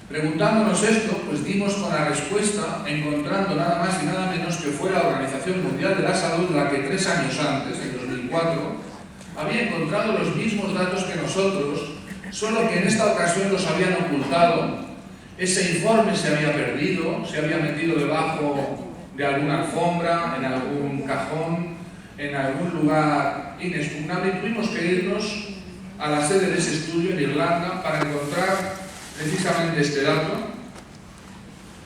Preguntándonos esto, pues dimos con la respuesta encontrando nada más y nada menos que fue la Organización Mundial de la Salud la que 3 años antes, en 2004, había encontrado los mismos datos que nosotros, solo que en esta ocasión los habían ocultado. Ese informe se había perdido, se había metido debajo de alguna alfombra, en algún cajón, en algún lugar inexpugnable, y tuvimos que irnos a la sede de ese estudio en Irlanda para encontrar precisamente este dato,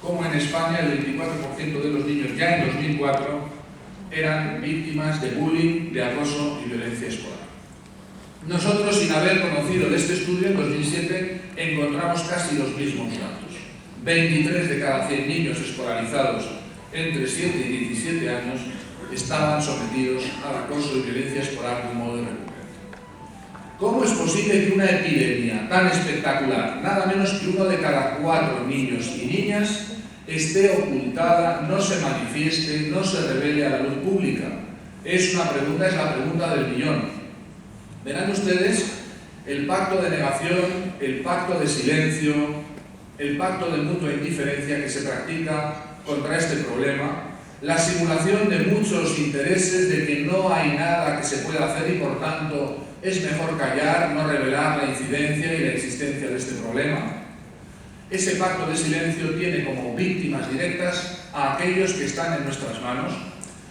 como en España el 24% de los niños ya en 2004 eran víctimas de bullying, de acoso y violencia escolar. Nosotros, sin haber conocido de este estudio, en 2007 encontramos casi los mismos datos. 23 de cada 100 niños escolarizados entre 7 y 17 años estaban sometidos al acoso y violencia escolar de un modo recurrente. ¿Cómo es posible que una epidemia tan espectacular, nada menos que 1 de cada 4 niños y niñas, esté ocultada, no se manifieste, no se revele a la luz pública? Es la pregunta del millón. Verán ustedes el pacto de negación, el pacto de silencio, el pacto de mutua indiferencia que se practica contra este problema, la simulación de muchos intereses de que no hay nada que se pueda hacer y por tanto es mejor callar, no revelar la incidencia y la existencia de este problema. Ese pacto de silencio tiene como víctimas directas a aquellos que están en nuestras manos,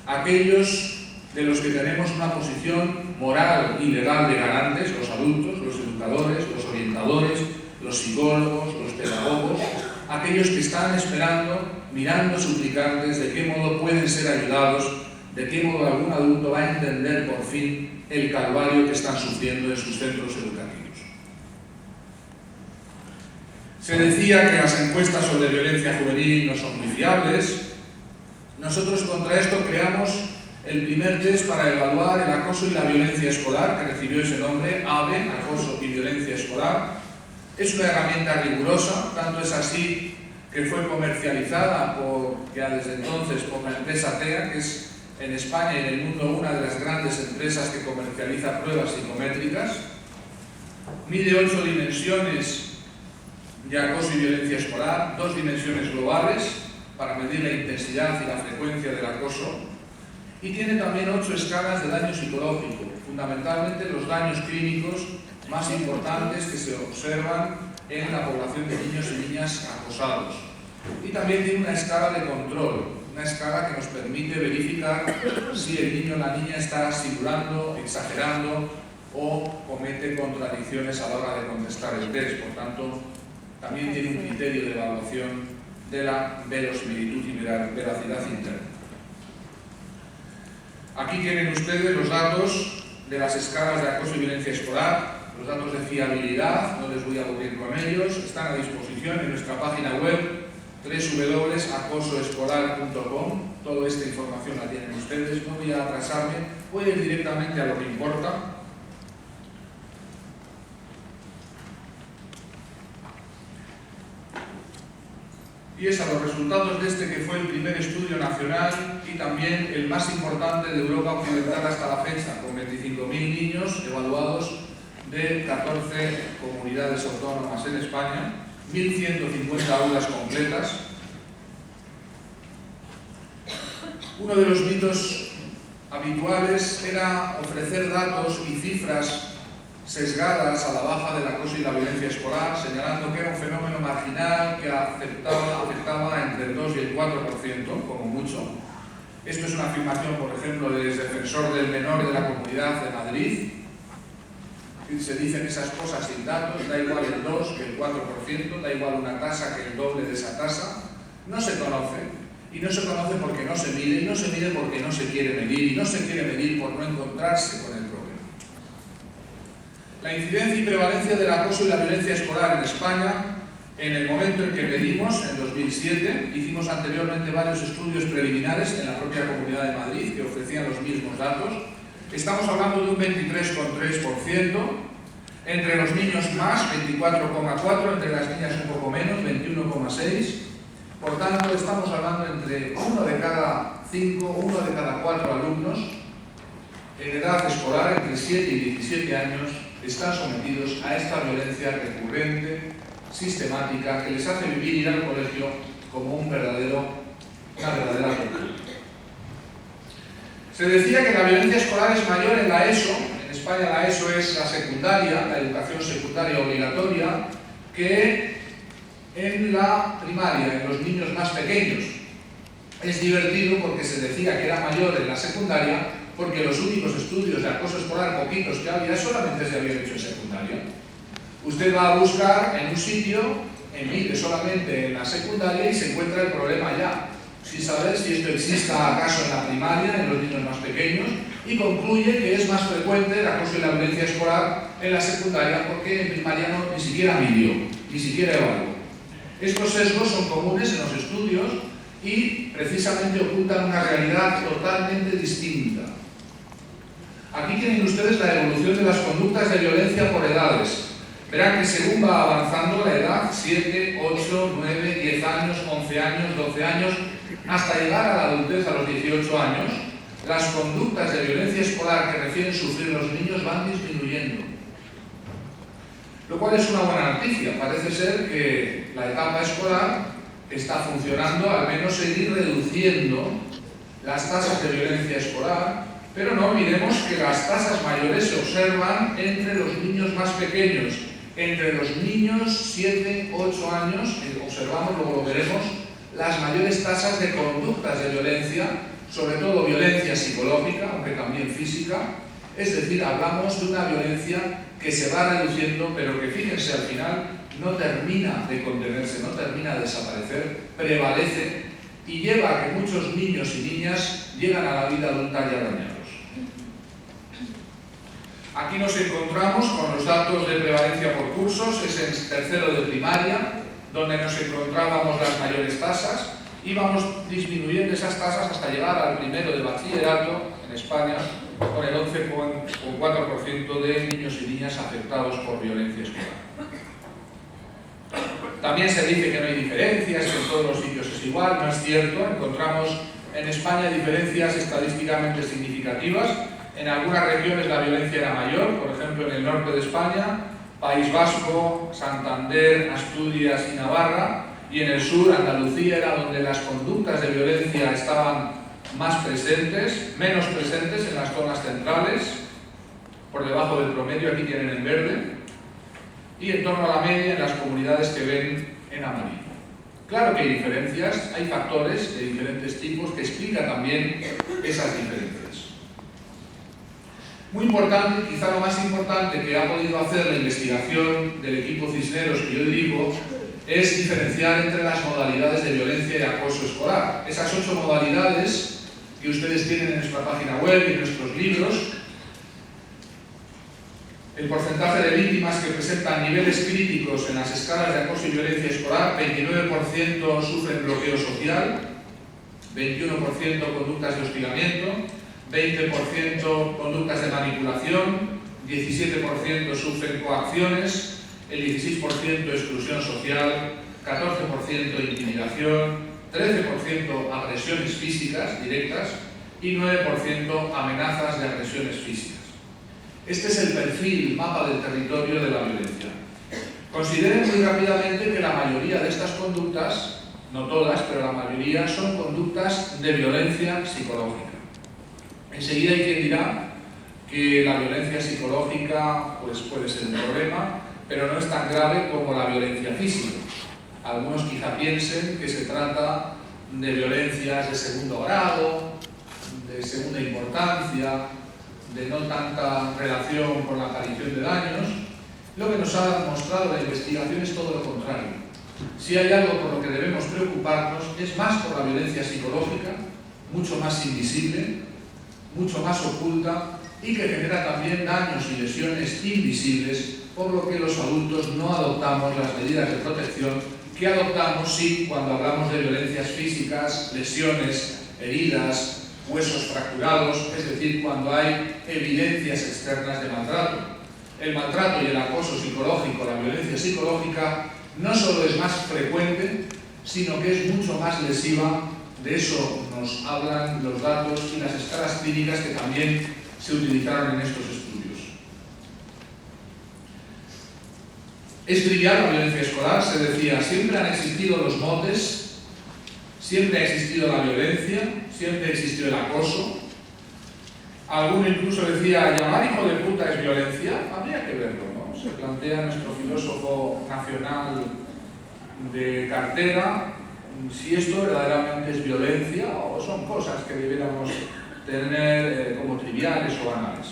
aquellos de los que tenemos una posición moral y legal de garantes, los adultos, los educadores, los orientadores, los psicólogos, los pedagogos, aquellos que están esperando, mirando suplicantes de qué modo pueden ser ayudados, de qué modo algún adulto va a entender por fin el calvario que están sufriendo en sus centros educativos. Se decía que las encuestas sobre violencia juvenil no son muy fiables. Nosotros contra esto creamos el primer test para evaluar el acoso y la violencia escolar, que recibió ese nombre, AVE, acoso y violencia escolar. Es una herramienta rigurosa, tanto es así que fue comercializada ya desde entonces por la empresa TEA, que es en España y en el mundo una de las grandes empresas que comercializa pruebas psicométricas. Mide 8 dimensiones de acoso y violencia escolar, 2 dimensiones globales para medir la intensidad y la frecuencia del acoso, y tiene también 8 escalas de daño psicológico, fundamentalmente los daños clínicos más importantes que se observan en la población de niños y niñas acosados. Y también tiene una escala de control, una escala que nos permite verificar si el niño o la niña está simulando, exagerando o comete contradicciones a la hora de contestar el test. Por tanto, también tiene un criterio de evaluación de la verosimilitud y veracidad interna. Aquí tienen ustedes los datos de las escalas de acoso y violencia escolar, los datos de fiabilidad, no les voy a aburrir con ellos, están a disposición en nuestra página web www.acosoescolar.com. Toda esta información la tienen ustedes, no voy a atrasarme, voy a ir directamente a lo que importa. Y es a los resultados de este que fue el primer estudio nacional y también el más importante de Europa occidental hasta la fecha, con 25.000 niños evaluados de 14 comunidades autónomas en España, 1.150 aulas completas. Uno de los mitos habituales era ofrecer datos y cifras sesgadas a la baja del acoso y la violencia escolar, señalando que era un fenómeno marginal que afectaba entre el 2 y el 4%, como mucho. Esto es una afirmación, por ejemplo, del defensor del menor de la Comunidad de Madrid. Se dicen esas cosas sin datos, da igual el 2 que el 4%, da igual una tasa que el doble de esa tasa. No se conoce. Y no se conoce porque no se mide, y no se mide porque no se quiere medir, y no se quiere medir por no encontrarse con el problema. La incidencia y prevalencia del acoso y la violencia escolar en España, en el momento en que medimos, en 2007, hicimos anteriormente varios estudios preliminares en la propia Comunidad de Madrid que ofrecían los mismos datos. Estamos hablando de un 23,3%, entre los niños más, 24,4%, entre las niñas un poco menos, 21,6%. Por tanto, estamos hablando entre 1 de cada 5, 1 de cada 4 alumnos en edad escolar, entre 7 y 17 años, están sometidos a esta violencia recurrente, sistemática que les hace vivir y ir al colegio como una verdadera tortura. Se decía que la violencia escolar es mayor en la ESO, en España la ESO es la secundaria, la educación secundaria obligatoria, que en la primaria, en los niños más pequeños. Es divertido porque se decía que era mayor en la secundaria porque los únicos estudios de acoso escolar poquitos que había solamente se habían hecho en secundaria. Usted va a buscar en un sitio, mide solamente en la secundaria y se encuentra el problema ya, sin saber si esto exista acaso en la primaria, en los niños más pequeños, y concluye que es más frecuente el acoso y la violencia escolar en la secundaria porque en primaria ni siquiera midió, ni siquiera evaluó. Estos sesgos son comunes en los estudios y precisamente ocultan una realidad totalmente distinta. Aquí tienen ustedes la evolución de las conductas de violencia por edades. Verán que según va avanzando la edad, 7, 8, 9, 10 años, 11 años, 12 años, hasta llegar a la adultez a los 18 años, las conductas de violencia escolar que refieren sufrir los niños van disminuyendo. Lo cual es una buena noticia. Parece ser que la etapa escolar está funcionando, al menos seguir reduciendo las tasas de violencia escolar, pero no olvidemos que las tasas mayores se observan entre los niños más pequeños. Entre los niños 7, 8 años, observamos, luego lo veremos, las mayores tasas de conductas de violencia, sobre todo violencia psicológica, aunque también física, es decir, hablamos de una violencia que se va reduciendo, pero que fíjense al final no termina de contenerse, no termina de desaparecer, prevalece y lleva a que muchos niños y niñas llegan a la vida adulta ya dañados. Aquí nos encontramos con los datos de prevalencia por cursos, es en tercero de primaria, donde nos encontrábamos las mayores tasas, y vamos disminuyendo esas tasas hasta llegar al primero de bachillerato en España, con el 11,4% de niños y niñas afectados por violencia escolar. También se dice que no hay diferencias, que en todos los sitios es igual, no es cierto. Encontramos en España diferencias estadísticamente significativas. En algunas regiones la violencia era mayor, por ejemplo en el norte de España, País Vasco, Santander, Asturias y Navarra, y en el sur, Andalucía, era donde las conductas de violencia estaban más presentes, menos presentes en las zonas centrales, por debajo del promedio, aquí tienen en verde, y en torno a la media en las comunidades que ven en amarillo. Claro que hay diferencias, hay factores de diferentes tipos que explican también esas diferencias. Muy importante, quizá lo más importante que ha podido hacer la investigación del equipo Cisneros que yo dirijo, es diferenciar entre las modalidades de violencia y acoso escolar. Esas 8 modalidades que ustedes tienen en nuestra página web y en nuestros libros, el porcentaje de víctimas que presentan niveles críticos en las escalas de acoso y violencia escolar, 29% sufren bloqueo social, 21% conductas de hostigamiento, 20% conductas de manipulación, 17% sufren coacciones, el 16% exclusión social, 14% intimidación, 13% agresiones físicas directas y 9% amenazas de agresiones físicas. Este es el perfil, mapa del territorio de la violencia. Consideren muy rápidamente que la mayoría de estas conductas, no todas, pero la mayoría, son conductas de violencia psicológica. Enseguida hay quien dirá que la violencia psicológica pues, puede ser un problema, pero no es tan grave como la violencia física. Algunos quizá piensen que se trata de violencias de segundo grado, de segunda importancia, de no tanta relación con la aparición de daños. Lo que nos ha mostrado la investigación es todo lo contrario. Si hay algo por lo que debemos preocuparnos, es más por la violencia psicológica, mucho más invisible, mucho más oculta y que genera también daños y lesiones invisibles, por lo que los adultos no adoptamos las medidas de protección que adoptamos sí cuando hablamos de violencias físicas, lesiones, heridas, huesos fracturados, es decir, cuando hay evidencias externas de maltrato. El maltrato y el acoso psicológico, la violencia psicológica, no solo es más frecuente, sino que es mucho más lesiva. De eso nos hablan los datos y las escalas clínicas que también se utilizaron en estos estudios. Es trivial la violencia escolar, se decía, siempre han existido los motes, siempre ha existido la violencia, siempre ha existido el acoso. Alguno incluso decía, llamar hijo de puta es violencia. Habría que verlo, ¿no? Se plantea nuestro filósofo nacional de cartera si esto verdaderamente es violencia o son cosas que debiéramos tener como triviales o banales.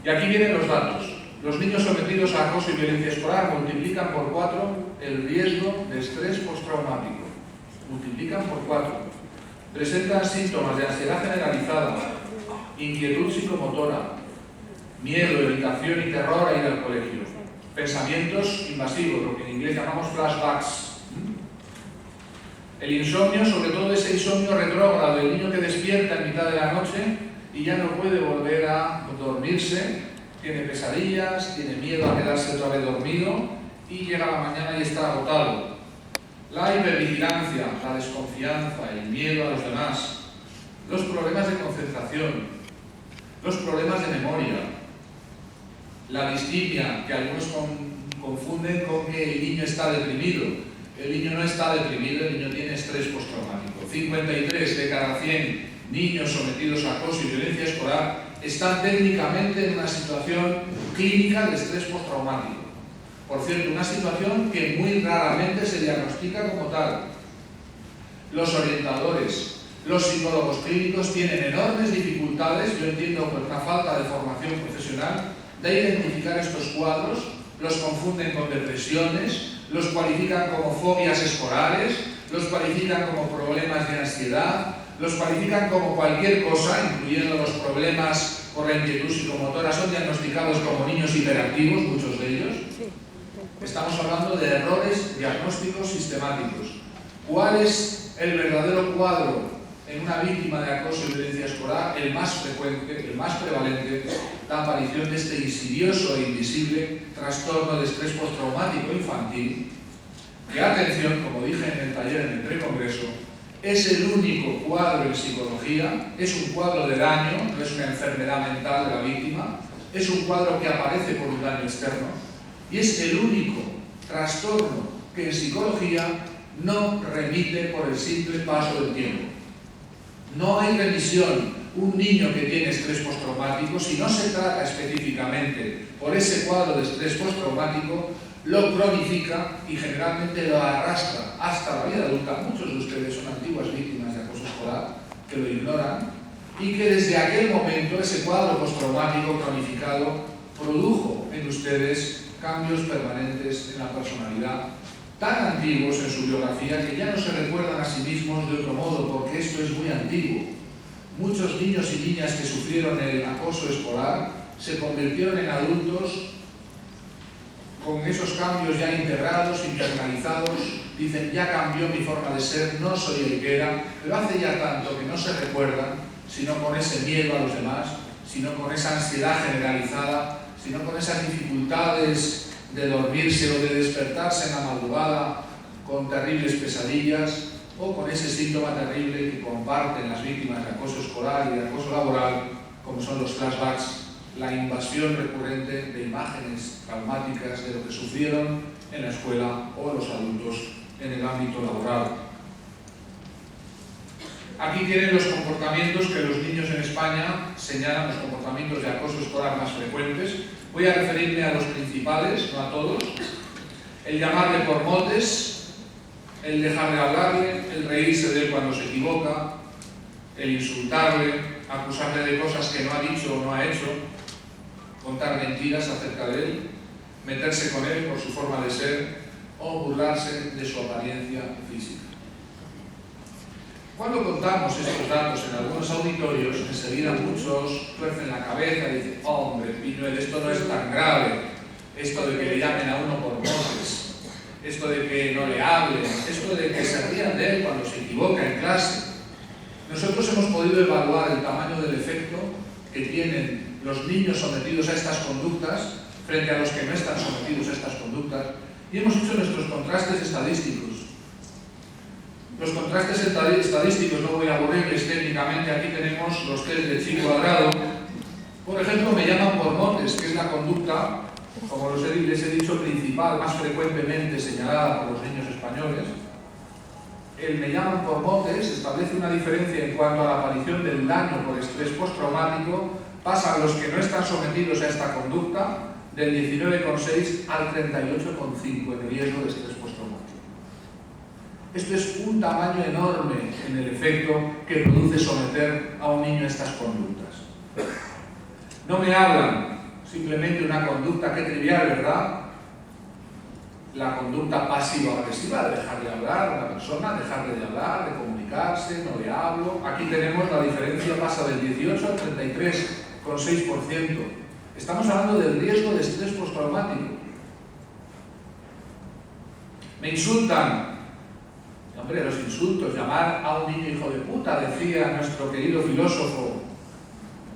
Y aquí vienen los datos. Los niños sometidos a acoso y violencia escolar multiplican por 4 el riesgo de estrés postraumático. Multiplican por 4. Presentan síntomas de ansiedad generalizada, inquietud psicomotora, miedo, evitación y terror a ir al colegio, pensamientos invasivos, lo que en inglés llamamos flashbacks. El insomnio, sobre todo ese insomnio retrógrado, el niño que despierta en mitad de la noche y ya no puede volver a dormirse, tiene pesadillas, tiene miedo a quedarse otra vez dormido y llega a la mañana y está agotado. La hipervigilancia, la desconfianza, el miedo a los demás, los problemas de concentración, los problemas de memoria, la distimia, que algunos confunden con que el niño está deprimido. El niño no está deprimido, el niño tiene estrés postraumático. 53 de cada 100 niños sometidos a acoso y violencia escolar están técnicamente en una situación clínica de estrés postraumático. Por cierto, una situación que muy raramente se diagnostica como tal. Los orientadores, los psicólogos clínicos tienen enormes dificultades, yo entiendo por una falta de formación profesional, de identificar estos cuadros, los confunden con depresiones, los cualifican como fobias escolares, los cualifican como problemas de ansiedad, los cualifican como cualquier cosa, incluyendo los problemas por la inquietud psicomotora, son diagnosticados como niños hiperactivos, muchos de ellos. Estamos hablando de errores diagnósticos sistemáticos. ¿Cuál es el verdadero cuadro en una víctima de acoso y violencia escolar? El más frecuente, el más prevalente, la aparición de este insidioso e invisible trastorno de estrés postraumático infantil, que, atención, como dije en el taller en el precongreso, es el único cuadro en psicología, es un cuadro de daño, no es una enfermedad mental de la víctima, es un cuadro que aparece por un daño externo y es el único trastorno que en psicología no remite por el simple paso del tiempo. No hay remisión. Un niño que tiene estrés postraumático, si no se trata específicamente por ese cuadro de estrés postraumático, lo cronifica y generalmente lo arrastra hasta la vida adulta. Muchos de ustedes son antiguas víctimas de acoso escolar que lo ignoran y que desde aquel momento ese cuadro postraumático cronificado produjo en ustedes cambios permanentes en la personalidad tan antiguos en su biografía que ya no se recuerdan a sí mismos de otro modo, porque esto es muy antiguo. Muchos niños y niñas que sufrieron el acoso escolar se convirtieron en adultos con esos cambios ya integrados, internalizados, dicen, ya cambió mi forma de ser, no soy el que era, pero hace ya tanto que no se recuerdan, sino con ese miedo a los demás, sino con esa ansiedad generalizada, sino con esas dificultades de dormirse o de despertarse en la madrugada con terribles pesadillas, o con ese síntoma terrible que comparten las víctimas de acoso escolar y de acoso laboral, como son los flashbacks, la invasión recurrente de imágenes traumáticas de lo que sufrieron en la escuela o los adultos en el ámbito laboral. Aquí tienen los comportamientos que los niños en España señalan, los comportamientos de acoso escolar más frecuentes. Voy a referirme a los principales, no a todos. El llamarle por motes, el dejar de hablarle, el reírse de él cuando se equivoca, el insultarle, acusarle de cosas que no ha dicho o no ha hecho, contar mentiras acerca de él, meterse con él por su forma de ser o burlarse de su apariencia física. Cuando contamos estos datos en algunos auditorios, enseguida muchos tuercen la cabeza y dicen, hombre, Pinuel, esto no es tan grave, esto de que le llamen a uno por motes, esto de que no le hablen, esto de que se rían de él cuando se equivoca en clase. Nosotros hemos podido evaluar el tamaño del efecto que tienen los niños sometidos a estas conductas frente a los que no están sometidos a estas conductas y hemos hecho nuestros contrastes estadísticos. Los contrastes estadísticos, no voy a aburrirles técnicamente, aquí tenemos los test de chi cuadrado. Por ejemplo, me llaman por motes, que es la conducta como les he dicho, principal, más frecuentemente señalada por los niños españoles, el Me llaman por motes establece una diferencia en cuanto a la aparición del daño por estrés postraumático. Pasan los que no están sometidos a esta conducta del 19,6 al 38,5 en riesgo de estrés postraumático. Esto es un tamaño enorme en el efecto que produce someter a un niño a estas conductas. No me hablan simplemente de una conducta, qué trivial, ¿verdad? La conducta pasivo-agresiva, de dejar de hablar a una persona, dejarle de hablar, de comunicarse, no le hablo. Aquí tenemos la diferencia, pasa del 18 al 33,6%. Estamos hablando del riesgo de estrés postraumático. Me insultan. Hombre, los insultos, llamar a un niño hijo de puta, decía nuestro querido filósofo,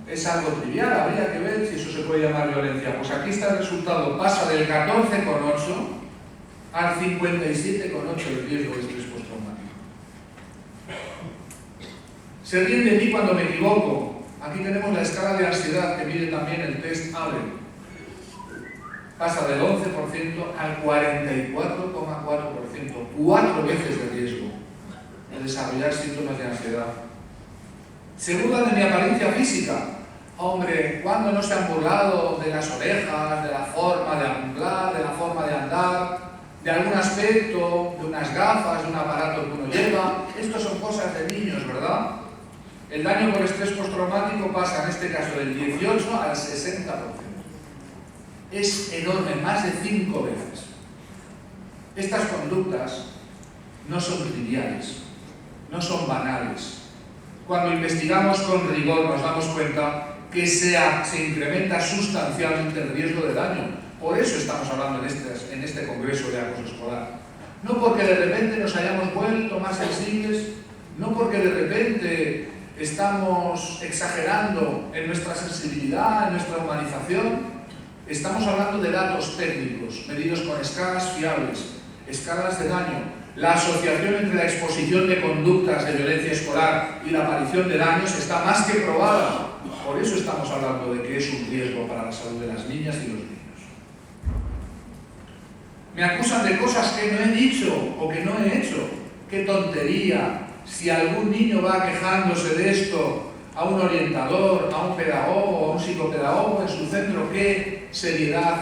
es algo trivial, habría que ver si eso se puede llamar violencia. Pues aquí está el resultado, pasa del 14,8 al 57,8 el riesgo de estrés postraumático. Se ríen de mí cuando me equivoco. Aquí tenemos la escala de ansiedad que mide también el test ABE. Pasa del 11% al 44,4%, 4 veces de riesgo de desarrollar síntomas de ansiedad. Se burlan de mi apariencia física. Hombre, ¿cuándo no se han burlado de las orejas, de la forma de hablar, de la forma de andar, de algún aspecto, de unas gafas, de un aparato que uno lleva? Estos son cosas de niños, ¿verdad? El daño por estrés postraumático pasa en este caso del 18 al 60%. Es enorme, más de 5 veces. Estas conductas no son triviales, no son banales. Cuando investigamos con rigor nos damos cuenta que se incrementa sustancialmente el riesgo de daño. Por eso estamos hablando en este congreso de acoso escolar. No porque de repente nos hayamos vuelto más sensibles, no porque de repente estamos exagerando en nuestra sensibilidad, en nuestra humanización. Estamos hablando de datos técnicos, medidos con escalas fiables, escalas de daño. La asociación entre la exposición de conductas de violencia escolar y la aparición de daños está más que probada. Por eso estamos hablando de que es un riesgo para la salud de las niñas y los niños. Me acusan de cosas que no he dicho o que no he hecho. ¡Qué tontería! Si algún niño va quejándose de esto a un orientador, a un pedagogo, a un psicopedagogo en su centro, ¿qué seriedad?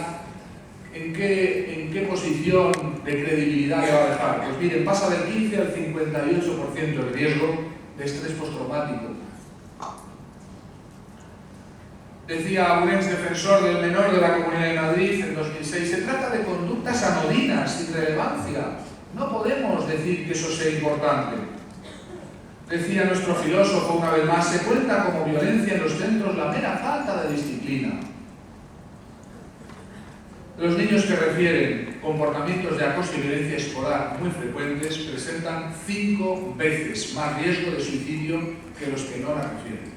¿En qué posición de credibilidad le va a dejar? Pues miren, pasa del 15 al 58% el riesgo de estrés postraumático. Decía un ex defensor del menor de la Comunidad de Madrid en 2006, se trata de conductas anodinas, sin relevancia. No podemos decir que eso sea importante. Decía nuestro filósofo una vez más, se cuenta como violencia en los centros la mera falta de disciplina. Los niños que refieren comportamientos de acoso y violencia escolar muy frecuentes presentan 5 veces más riesgo de suicidio que los que no la refieren.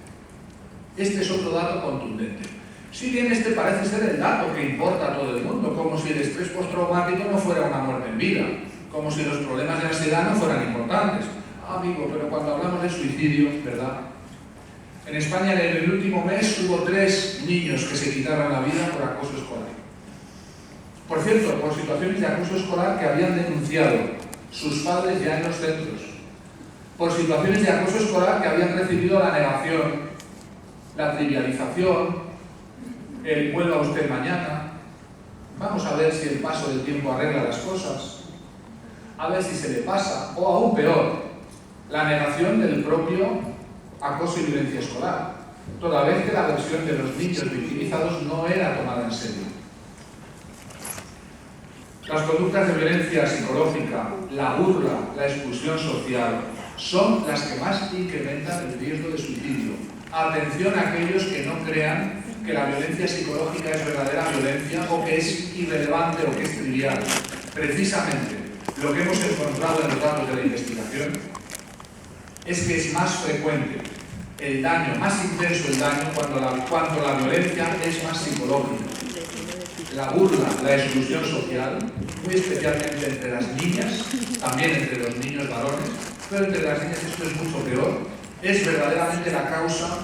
Este es otro dato contundente. Si bien este parece ser el dato que importa a todo el mundo, como si el estrés postraumático no fuera una muerte en vida, como si los problemas de ansiedad no fueran importantes. Amigo, pero cuando hablamos de suicidio, ¿verdad? En España en el último mes hubo 3 niños que se quitaron la vida por acoso escolar. Por cierto, por situaciones de acoso escolar que habían denunciado sus padres ya en los centros. Por situaciones de acoso escolar que habían recibido la negación, la trivialización, el vuelva usted mañana. Vamos a ver si el paso del tiempo arregla las cosas. A ver si se le pasa. O aún peor, la negación del propio acoso y violencia escolar, toda vez que la versión de los niños victimizados no era tomada en serio. Las conductas de violencia psicológica, la burla, la expulsión social, son las que más incrementan el riesgo de suicidio. Atención a aquellos que no crean que la violencia psicológica es verdadera violencia o que es irrelevante o que es trivial. Precisamente, lo que hemos encontrado en los datos de la investigación es que es más frecuente el daño, más intenso el daño cuando la violencia es más psicológica. La burla, la exclusión social, muy especialmente entre las niñas, también entre los niños varones, pero entre las niñas esto es mucho peor, es verdaderamente la causa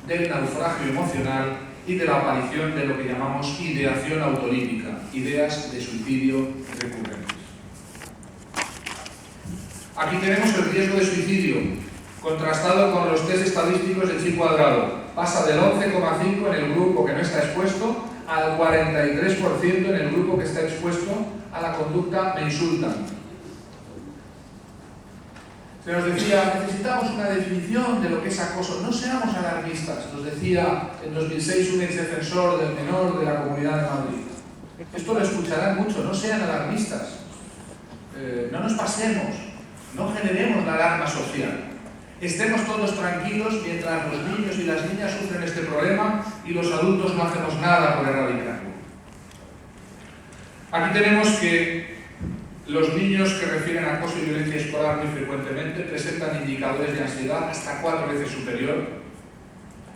del naufragio emocional y de la aparición de lo que llamamos ideación autolítica, ideas de suicidio recurrentes. Aquí tenemos el riesgo de suicidio, contrastado con los test estadísticos de chi cuadrado. Pasa del 11,5 en el grupo que no está expuesto al 43% en el grupo que está expuesto a la conducta me insultan. Se nos decía, necesitamos una definición de lo que es acoso. No seamos alarmistas, nos decía en 2006 un exdefensor del menor de la Comunidad de Madrid. Esto lo escucharán mucho, no sean alarmistas. No nos pasemos, no generemos la alarma social. Estemos todos tranquilos mientras los niños y las niñas sufren este problema y los adultos no hacemos nada por erradicarlo. Aquí tenemos que los niños que refieren a acoso y violencia escolar muy frecuentemente presentan indicadores de ansiedad hasta 4 veces superior.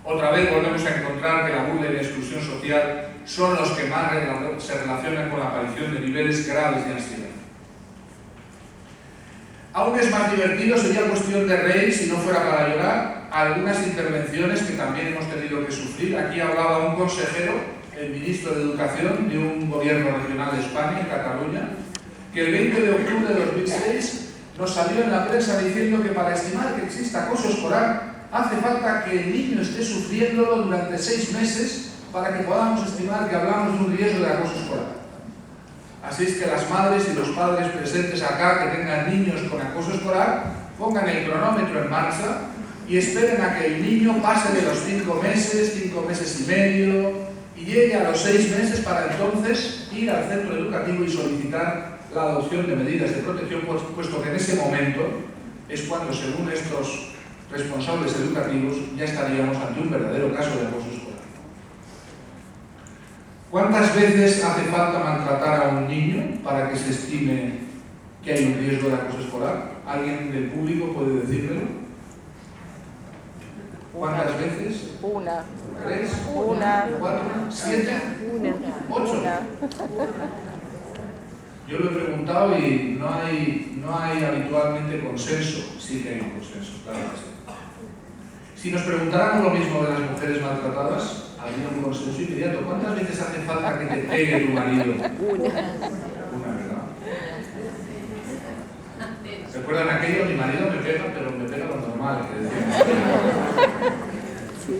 Otra vez volvemos a encontrar que la burla y la exclusión social son los que más se relacionan con la aparición de niveles graves de ansiedad. Aún es más divertido, sería cuestión de reír si no fuera para llorar, algunas intervenciones que también hemos tenido que sufrir. Aquí hablaba un consejero, el ministro de Educación de un gobierno regional de España, en Cataluña, que el 20 de octubre de 2006 nos salió en la prensa diciendo que para estimar que exista acoso escolar hace falta que el niño esté sufriéndolo durante 6 meses para que podamos estimar que hablamos de un riesgo de acoso escolar. Así es que las madres y los padres presentes acá que tengan niños con acoso escolar pongan el cronómetro en marcha y esperen a que el niño pase de los 5 meses, 5 meses y medio y llegue a los 6 meses para entonces ir al centro educativo y solicitar la adopción de medidas de protección, puesto que en ese momento es cuando, según estos responsables educativos, ya estaríamos ante un verdadero caso de acoso escolar. ¿Cuántas veces hace falta maltratar a un niño para que se estime que hay un riesgo de acoso escolar? ¿Alguien del público puede decírmelo? ¿Cuántas veces? 1. 3, 1, 4, 7, 8. Yo lo he preguntado y no hay habitualmente consenso. Sí que hay un consenso, claro que sí. Si nos preguntáramos lo mismo de las mujeres maltratadas, habría un consenso inmediato. ¿Cuántas veces hace falta que te pegue tu marido? Una, ¿verdad? ¿Recuerdan aquello? Mi marido me pega, pero me pega lo normal, que decían. Sí.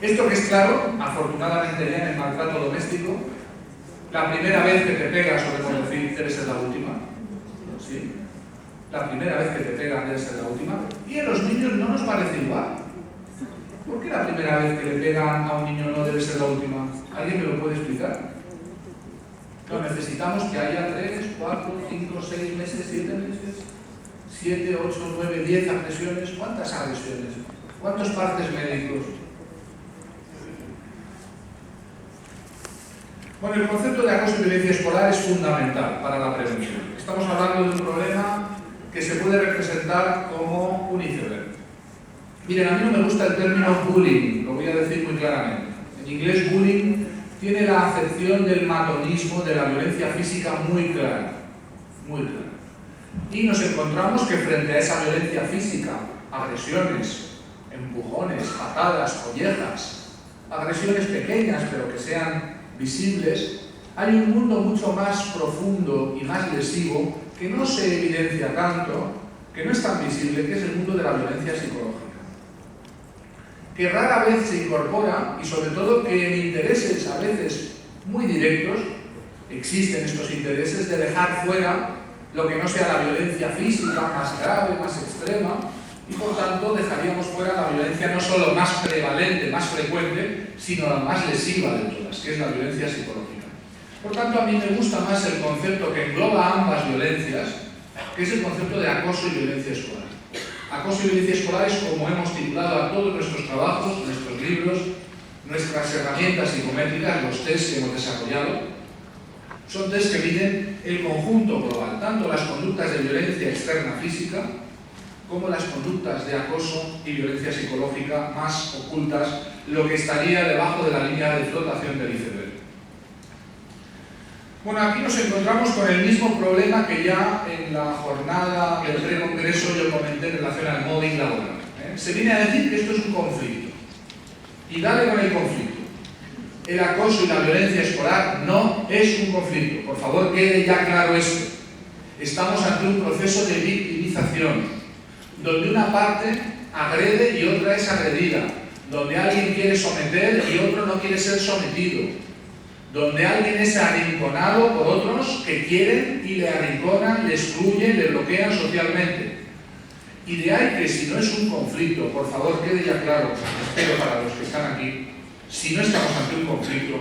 Esto que es claro, afortunadamente ya en el maltrato doméstico, la primera vez que te pegas, solemos decir, debe ser la última. ¿Sí? La primera vez que te pegan debe ser la última. Y en los niños no nos parece igual. ¿Por qué la primera vez que le pegan a un niño no debe ser la última? ¿Alguien me lo puede explicar? No, necesitamos que haya 3, 4, 5, 6 meses, 7 meses, 7, 8, 9, 10 agresiones. ¿Cuántas agresiones? ¿Cuántos partes médicos? Bueno, el concepto de acoso y violencia escolar es fundamental para la prevención. Estamos hablando de un problema que se puede representar como un iceberg. Miren, a mí no me gusta el término bullying, lo voy a decir muy claramente. En inglés, bullying tiene la acepción del matonismo, de la violencia física muy clara. Muy clara. Y nos encontramos que frente a esa violencia física, agresiones, empujones, patadas, collejas, agresiones pequeñas pero que sean visibles, hay un mundo mucho más profundo y más lesivo que no se evidencia tanto, que no es tan visible, que es el mundo de la violencia psicológica, que rara vez se incorpora y sobre todo que en intereses a veces muy directos existen estos intereses de dejar fuera lo que no sea la violencia física más grave, más extrema, y por tanto dejaríamos fuera la violencia no solo más prevalente, más frecuente, sino la más lesiva de todas, que es la violencia psicológica. Por tanto, a mí me gusta más el concepto que engloba ambas violencias, que es el concepto de acoso y violencia escolar. Acoso y violencia escolar es como hemos titulado a todos nuestros trabajos, nuestros libros, nuestras herramientas psicométricas, los test que hemos desarrollado. Son test que miden el conjunto global, tanto las conductas de violencia externa física, como las conductas de acoso y violencia psicológica más ocultas, lo que estaría debajo de la línea de flotación del iceberg. Bueno, aquí nos encontramos con el mismo problema que ya en la jornada del precongreso yo comenté en relación al mobbing laboral. Se viene a decir que esto es un conflicto. Y dale con el conflicto. El acoso y la violencia escolar no es un conflicto. Por favor, quede ya claro esto. Estamos ante un proceso de victimización, donde una parte agrede y otra es agredida, donde alguien quiere someter y otro no quiere ser sometido, donde alguien es arrinconado por otros que quieren y le arrinconan, le excluyen, le bloquean socialmente. Y de ahí que si no es un conflicto, por favor, quede ya claro, espero para los que están aquí, si no estamos ante un conflicto,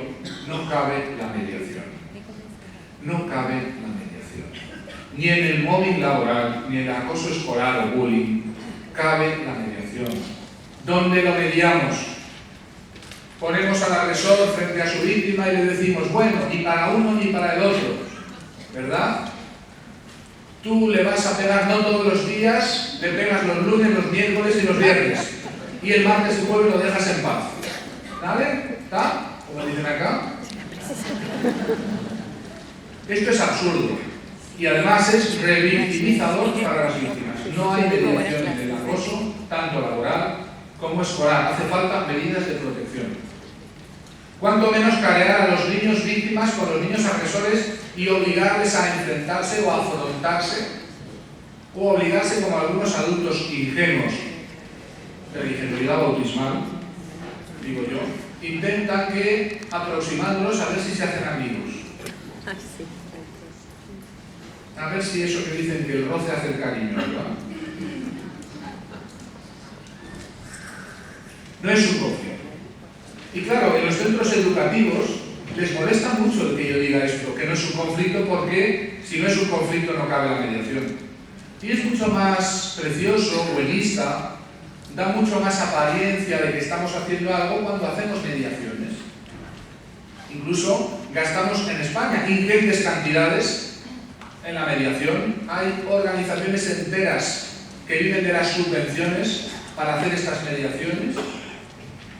no cabe la mediación. No cabe la mediación. Ni en el mobbing laboral, ni en el acoso escolar o bullying, cabe la mediación. ¿Dónde lo mediamos? Ponemos al agresor frente a su víctima y le decimos, bueno, ni para uno ni para el otro, ¿verdad? Tú le vas a pegar no todos los días, le pegas los lunes, los miércoles y los viernes. Y el martes y jueves lo dejas en paz. ¿Vale? ¿Está? Como dicen acá. Esto es absurdo. Y además es revictimizador para las víctimas. No hay mediación en el acoso, tanto laboral como escolar. Hace falta medidas de protección. Cuanto menos carear a los niños víctimas con los niños agresores y obligarles a enfrentarse o a afrontarse, o obligarse como algunos adultos ingenuos, de la ingenuidad bautismal, digo yo, intentan que aproximándolos a ver si se hacen amigos. A ver si eso que dicen que el roce hace el cariño, ¿verdad? No es un conflicto. Y claro, en los centros educativos les molesta mucho el que yo diga esto, que no es un conflicto, porque si no es un conflicto no cabe la mediación. Y es mucho más precioso, buenista, da mucho más apariencia de que estamos haciendo algo cuando hacemos mediaciones. Incluso gastamos en España ingentes cantidades en la mediación. Hay organizaciones enteras que viven de las subvenciones para hacer estas mediaciones,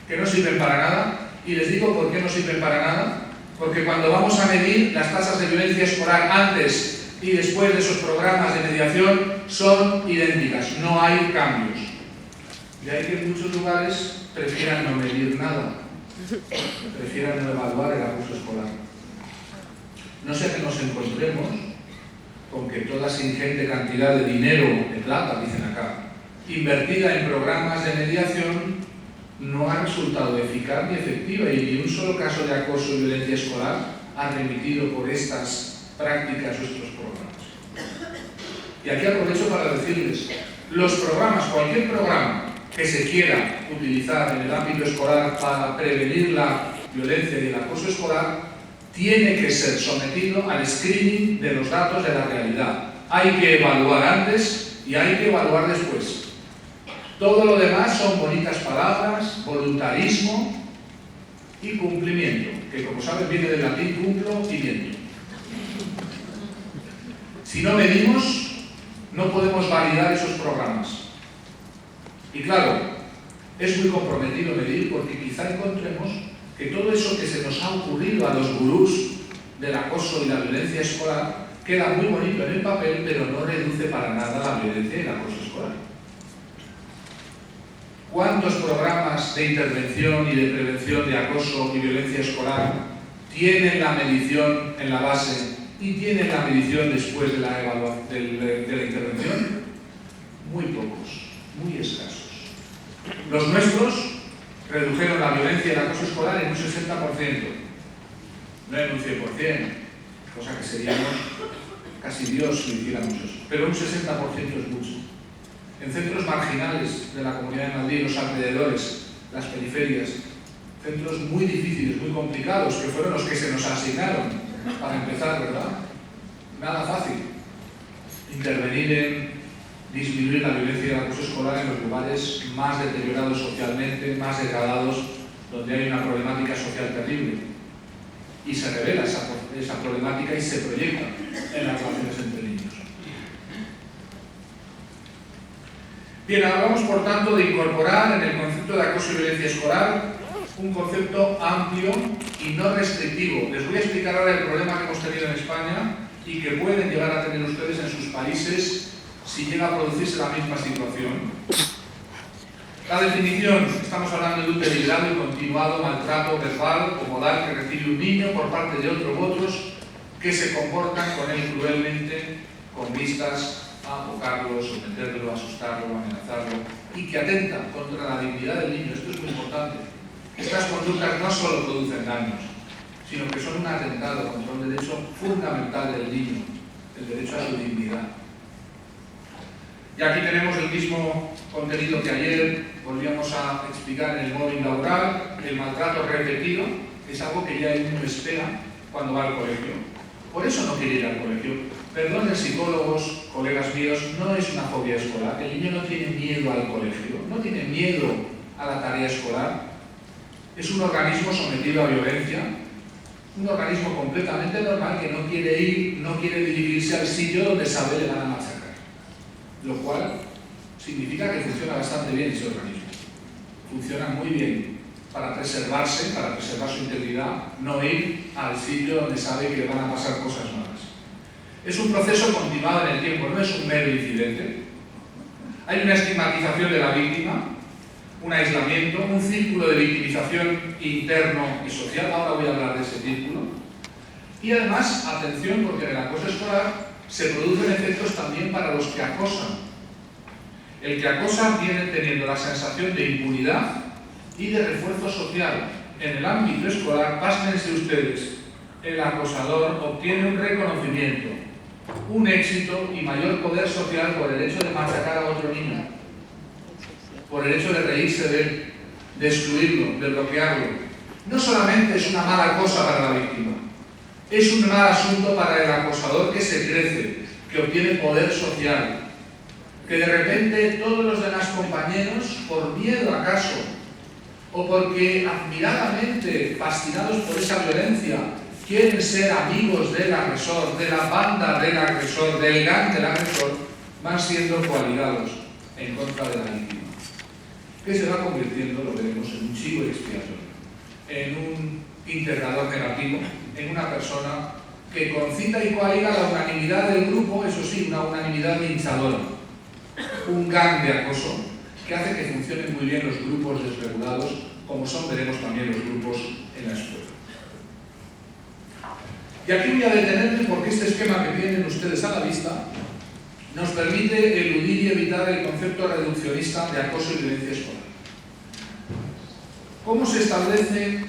que no sirven para nada. Y les digo por qué no sirven para nada. Porque cuando vamos a medir las tasas de violencia escolar antes y después de esos programas de mediación son idénticas, no hay cambios. De ahí que en muchos lugares prefieran no medir nada, prefieran no evaluar el abuso escolar. No sea que nos encontremos con que toda esa ingente cantidad de dinero, de plata, dicen acá, invertida en programas de mediación, no ha resultado eficaz ni efectiva, y ni un solo caso de acoso y violencia escolar ha remitido por estas prácticas o estos programas. Y aquí aprovecho para decirles, los programas, cualquier programa que se quiera utilizar en el ámbito escolar para prevenir la violencia y el acoso escolar, tiene que ser sometido al screening de los datos de la realidad. Hay que evaluar antes y hay que evaluar después. Todo lo demás son bonitas palabras, voluntarismo y cumplimiento, que como saben viene del latín cumplo y miento. Si no medimos, no podemos validar esos programas. Y claro, es muy comprometido medir, porque quizá encontremos que todo eso que se nos ha ocurrido a los gurús del acoso y la violencia escolar queda muy bonito en el papel, pero no reduce para nada la violencia y el acoso escolar. ¿Cuántos programas de intervención y de prevención de acoso y violencia escolar tienen la medición en la base y tienen la medición después de la intervención? Muy pocos, muy escasos. Los nuestros redujeron la violencia y el acoso escolar en un 60%, no en un 100%, cosa que seríamos casi Dios si hiciéramos eso, pero un 60% es mucho. En centros marginales de la Comunidad de Madrid, los alrededores, las periferias, centros muy difíciles, muy complicados, que fueron los que se nos asignaron para empezar, ¿verdad? Nada fácil. Intervenir en disminuir la violencia y el acoso escolar en los lugares más deteriorados socialmente, más degradados, donde hay una problemática social terrible. Y se revela esa problemática y se proyecta en las relaciones entre niños. Bien, hablamos por tanto de incorporar en el concepto de acoso y violencia escolar un concepto amplio y no restrictivo. Les voy a explicar ahora el problema que hemos tenido en España y que pueden llegar a tener ustedes en sus países si llega a producirse la misma situación. La definición: estamos hablando de un deliberado y continuado maltrato verbal o modal que recibe un niño por parte de otro u otros que se comportan con él cruelmente con vistas a ahogarlo, someterlo, asustarlo, amenazarlo y que atentan contra la dignidad del niño. Esto es muy importante. Estas conductas no solo producen daños, sino que son un atentado contra un derecho fundamental del niño, el derecho a su dignidad. Y aquí tenemos el mismo contenido que ayer volvíamos a explicar en el mobbing laboral, el maltrato repetido, que es algo que ya el niño espera cuando va al colegio. Por eso no quiere ir al colegio. Perdonen, psicólogos, colegas míos, no es una fobia escolar. El niño no tiene miedo al colegio, no tiene miedo a la tarea escolar. Es un organismo sometido a violencia, un organismo completamente normal que no quiere ir, no quiere dirigirse al sitio donde sabe le van a machacar. Lo cual significa que funciona bastante bien ese organismo. Funciona muy bien para preservarse, para preservar su integridad, no ir al sitio donde sabe que le van a pasar cosas malas. Es un proceso continuado en el tiempo, no es un mero incidente. Hay una estigmatización de la víctima, un aislamiento, un círculo de victimización interno y social. Ahora voy a hablar de ese círculo. Y además, atención, porque en el acoso escolar se producen efectos también para los que acosan. El que acosa viene teniendo la sensación de impunidad y de refuerzo social. En el ámbito escolar, pásense ustedes, el acosador obtiene un reconocimiento, un éxito y mayor poder social por el hecho de machacar a otro niño, por el hecho de reírse de él, de excluirlo, de bloquearlo. No solamente es una mala cosa para la víctima, es un mal asunto para el acosador que se crece, que obtiene poder social, que de repente todos los demás compañeros, por miedo acaso, o porque admiradamente fascinados por esa violencia, quieren ser amigos del agresor, de la banda del agresor, del gang del agresor, van siendo coaligados en contra de la víctima, que se va convirtiendo, lo veremos, en un chivo expiatorio, en un integrador negativo, en una persona que concita y coaliga la unanimidad del grupo, eso sí, una unanimidad linchadora, un gang de acoso que hace que funcionen muy bien los grupos desregulados, como son, veremos también, los grupos en la escuela. Y aquí voy a detenerme porque este esquema que tienen ustedes a la vista nos permite eludir y evitar el concepto reduccionista de acoso y violencia escolar. ¿Cómo se establece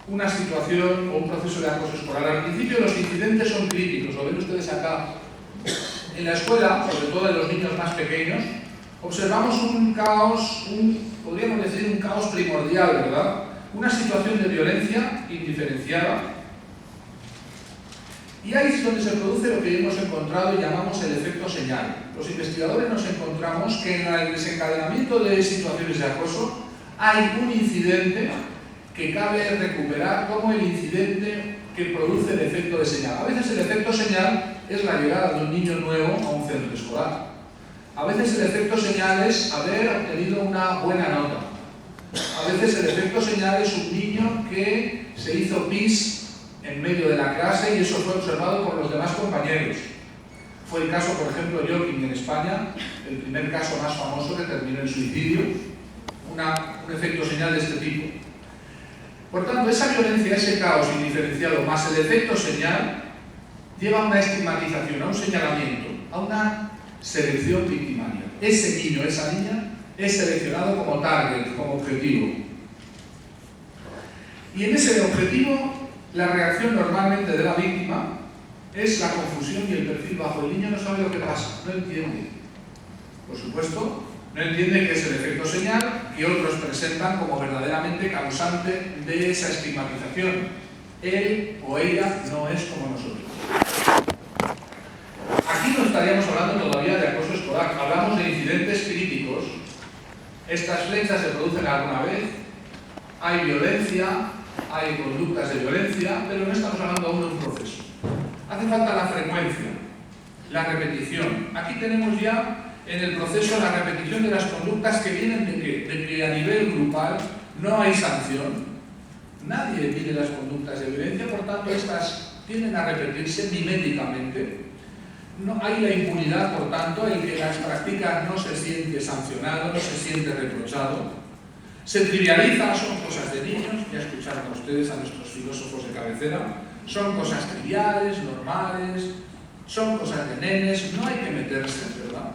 una situación o un proceso de acoso escolar? Al principio los incidentes son críticos, lo ven ustedes acá. En la escuela, sobre todo en los niños más pequeños, observamos un caos, podríamos decir un caos primordial, ¿verdad? Una situación de violencia indiferenciada. Y ahí es donde se produce lo que hemos encontrado y llamamos el efecto señal. Los investigadores nos encontramos que en el desencadenamiento de situaciones de acoso hay un incidente que cabe recuperar como el incidente que produce el efecto de señal. A veces el efecto señal es la llegada de un niño nuevo a un centro escolar. A veces el efecto señal es haber obtenido una buena nota. A veces el efecto señal es un niño que se hizo pis en medio de la clase y eso fue observado por los demás compañeros. Fue el caso, por ejemplo, de Joaquín en España, el primer caso más famoso que terminó en suicidio, un efecto señal de este tipo. Por tanto, esa violencia, ese caos indiferenciado más el efecto señal, lleva a una estigmatización, a un señalamiento, a una selección victimaria. Ese niño, esa niña, es seleccionado como target, como objetivo. Y en ese objetivo, la reacción normalmente de la víctima es la confusión y el perfil bajo. El niño no sabe lo que pasa, no entiende. Por supuesto, no entiende que es el efecto señal que otros presentan como verdaderamente causante de esa estigmatización. Él o ella no es como nosotros. Aquí no estaríamos hablando todavía de acoso escolar, hablamos de incidentes críticos. Estas flechas se producen alguna vez, hay violencia, hay conductas de violencia, pero no estamos hablando aún de un proceso. Hace falta la frecuencia, la repetición. Aquí tenemos ya en el proceso la repetición de las conductas que vienen de que a nivel grupal no hay sanción. Nadie mide las conductas de violencia, por tanto estas tienden a repetirse miméticamente. No hay la impunidad, por tanto, el que las practica no se siente sancionado, no se siente reprochado. Se trivializa, son cosas de niños, ya escucharon ustedes a nuestros filósofos de cabecera, son cosas triviales, normales, son cosas de nenes, no hay que meterse, ¿verdad?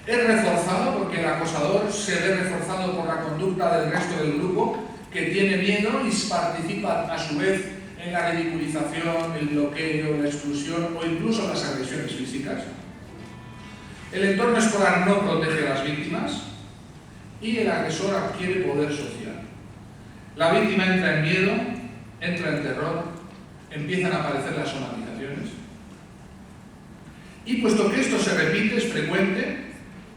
Es reforzado porque el acosador se ve reforzado por la conducta del resto del grupo, que tiene miedo y participa a su vez en la ridiculización, el bloqueo, la exclusión o incluso las agresiones físicas. El entorno escolar no protege a las víctimas y el agresor adquiere poder social. La víctima entra en miedo, entra en terror, empiezan a aparecer las somatizaciones. Y puesto que esto se repite, es frecuente,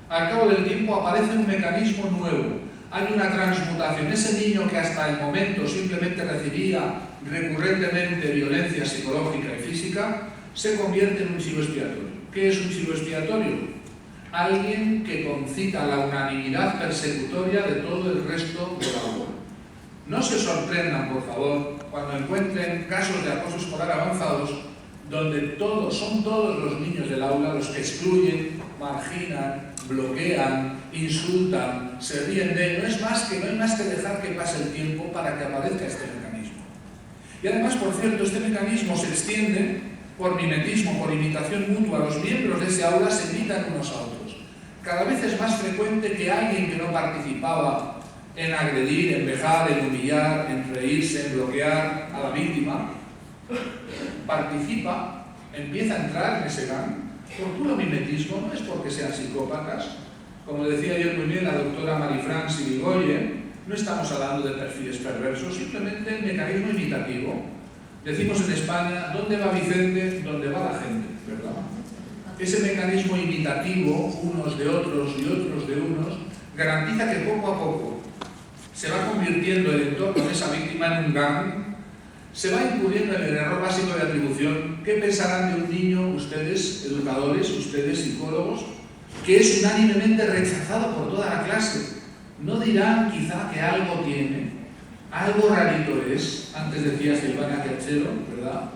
al cabo del tiempo aparece un mecanismo nuevo. Hay una transmutación. Ese niño que hasta el momento simplemente recibía recurrentemente violencia psicológica y física, se convierte en un chivo expiatorio. ¿Qué es un chivo expiatorio? Alguien que concita la unanimidad persecutoria de todo el resto del aula. No se sorprendan, por favor, cuando encuentren casos de acoso escolar avanzados donde son todos los niños del aula los que excluyen, marginan, bloquean, insultan, se ríen de él. No hay más que dejar que pase el tiempo para que aparezca este mecanismo. Y además, por cierto, este mecanismo se extiende por mimetismo, por imitación mutua. Los miembros de ese aula se imitan unos a otros. Cada vez es más frecuente que alguien que no participaba en agredir, en vejar, en humillar, en reírse, en bloquear a la víctima, participa, empieza a entrar en ese gang por puro mimetismo. No es porque sean psicópatas. Como decía ayer muy bien la doctora Marifran Sirigoyen, no estamos hablando de perfiles perversos, simplemente el mecanismo imitativo. Decimos en España, ¿dónde va Vicente? ¿Dónde va la gente? ¿Verdad? Ese mecanismo imitativo, unos de otros y otros de unos, garantiza que poco a poco se va convirtiendo el entorno de esa víctima en un gang, se va incurriendo en el error básico de atribución. ¿Qué pensarán de un niño, ustedes, educadores, ustedes, psicólogos, que es unánimemente rechazado por toda la clase? ¿No dirán quizá que algo tiene? Algo rarito es. Antes decía Silvana Querchero, ¿verdad?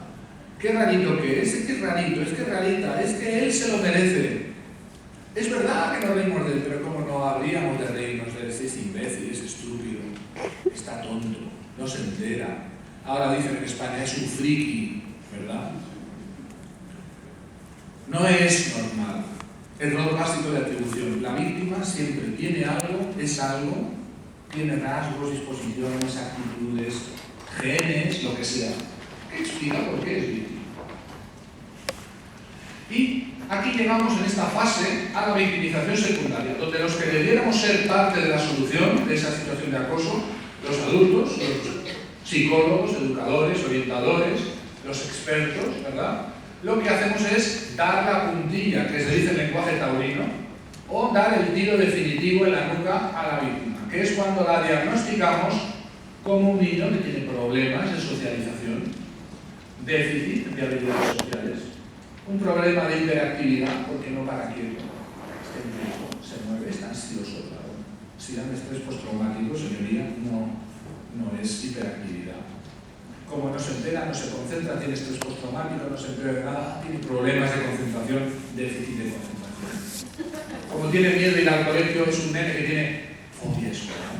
¿Qué rarito que es? Es que es rarito, es que es rarita, es que él se lo merece. Es verdad que nos reímos de él, pero ¿cómo no habríamos de reírnos de él? Es imbécil, es estúpido, está tonto, no se entera. Ahora dicen en España, es un friki, ¿verdad? No es normal. Error básico de atribución. La víctima siempre tiene algo, es algo, tiene rasgos, disposiciones, actitudes, genes, lo que sea. ¿Qué explica por qué es víctima? Y aquí llegamos en esta fase a la victimización secundaria, donde los que debiéramos ser parte de la solución de esa situación de acoso, los adultos, los psicólogos, educadores, orientadores, los expertos, ¿verdad? Lo que hacemos es dar la puntilla, que se dice en lenguaje taurino, o dar el tiro definitivo en la nuca a la víctima, que es cuando la diagnosticamos como un niño que tiene problemas de socialización, déficit de habilidades sociales, un problema de hiperactividad, porque no para quieto, está en riesgo, se mueve, está ansioso, claro. Si dan estrés postraumático, señoría, no es hiperactividad. Como no se entera, no se concentra, tiene estrés postraumático, no se entera de nada, tiene problemas de concentración, déficit de concentración. Como tiene miedo de ir al colegio, es un nene que tiene fobia escolar.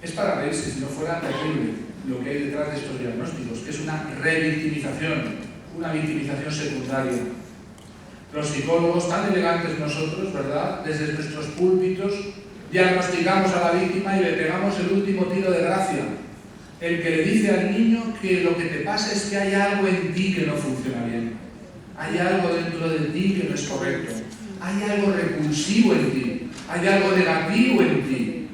Es para reírse, si no fuera terrible lo que hay detrás de estos diagnósticos, que es una revictimización, una victimización secundaria. Los psicólogos, tan elegantes nosotros, ¿verdad?, desde nuestros púlpitos, diagnosticamos a la víctima y le pegamos el último tiro de gracia. El que le dice al niño que lo que te pasa es que hay algo en ti que no funciona bien. Hay algo dentro de ti que no es correcto. Hay algo repulsivo en ti. Hay algo negativo en ti.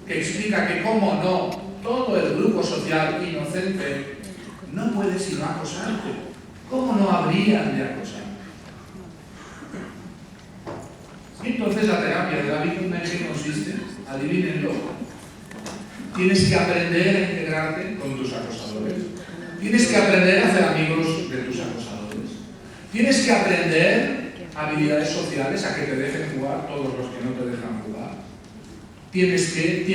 Que explica que, cómo no, todo el grupo social inocente no puede sino acosarte. ¿Cómo no habrían de acosar? Y entonces la terapia de la víctima, ¿en qué consiste? Adivínenlo. Tienes que aprender a integrarte con tus acosadores. Tienes que aprender a hacer amigos de tus acosadores. Tienes que aprender habilidades sociales, a que te dejen jugar todos los que no te dejan jugar. Tienes que,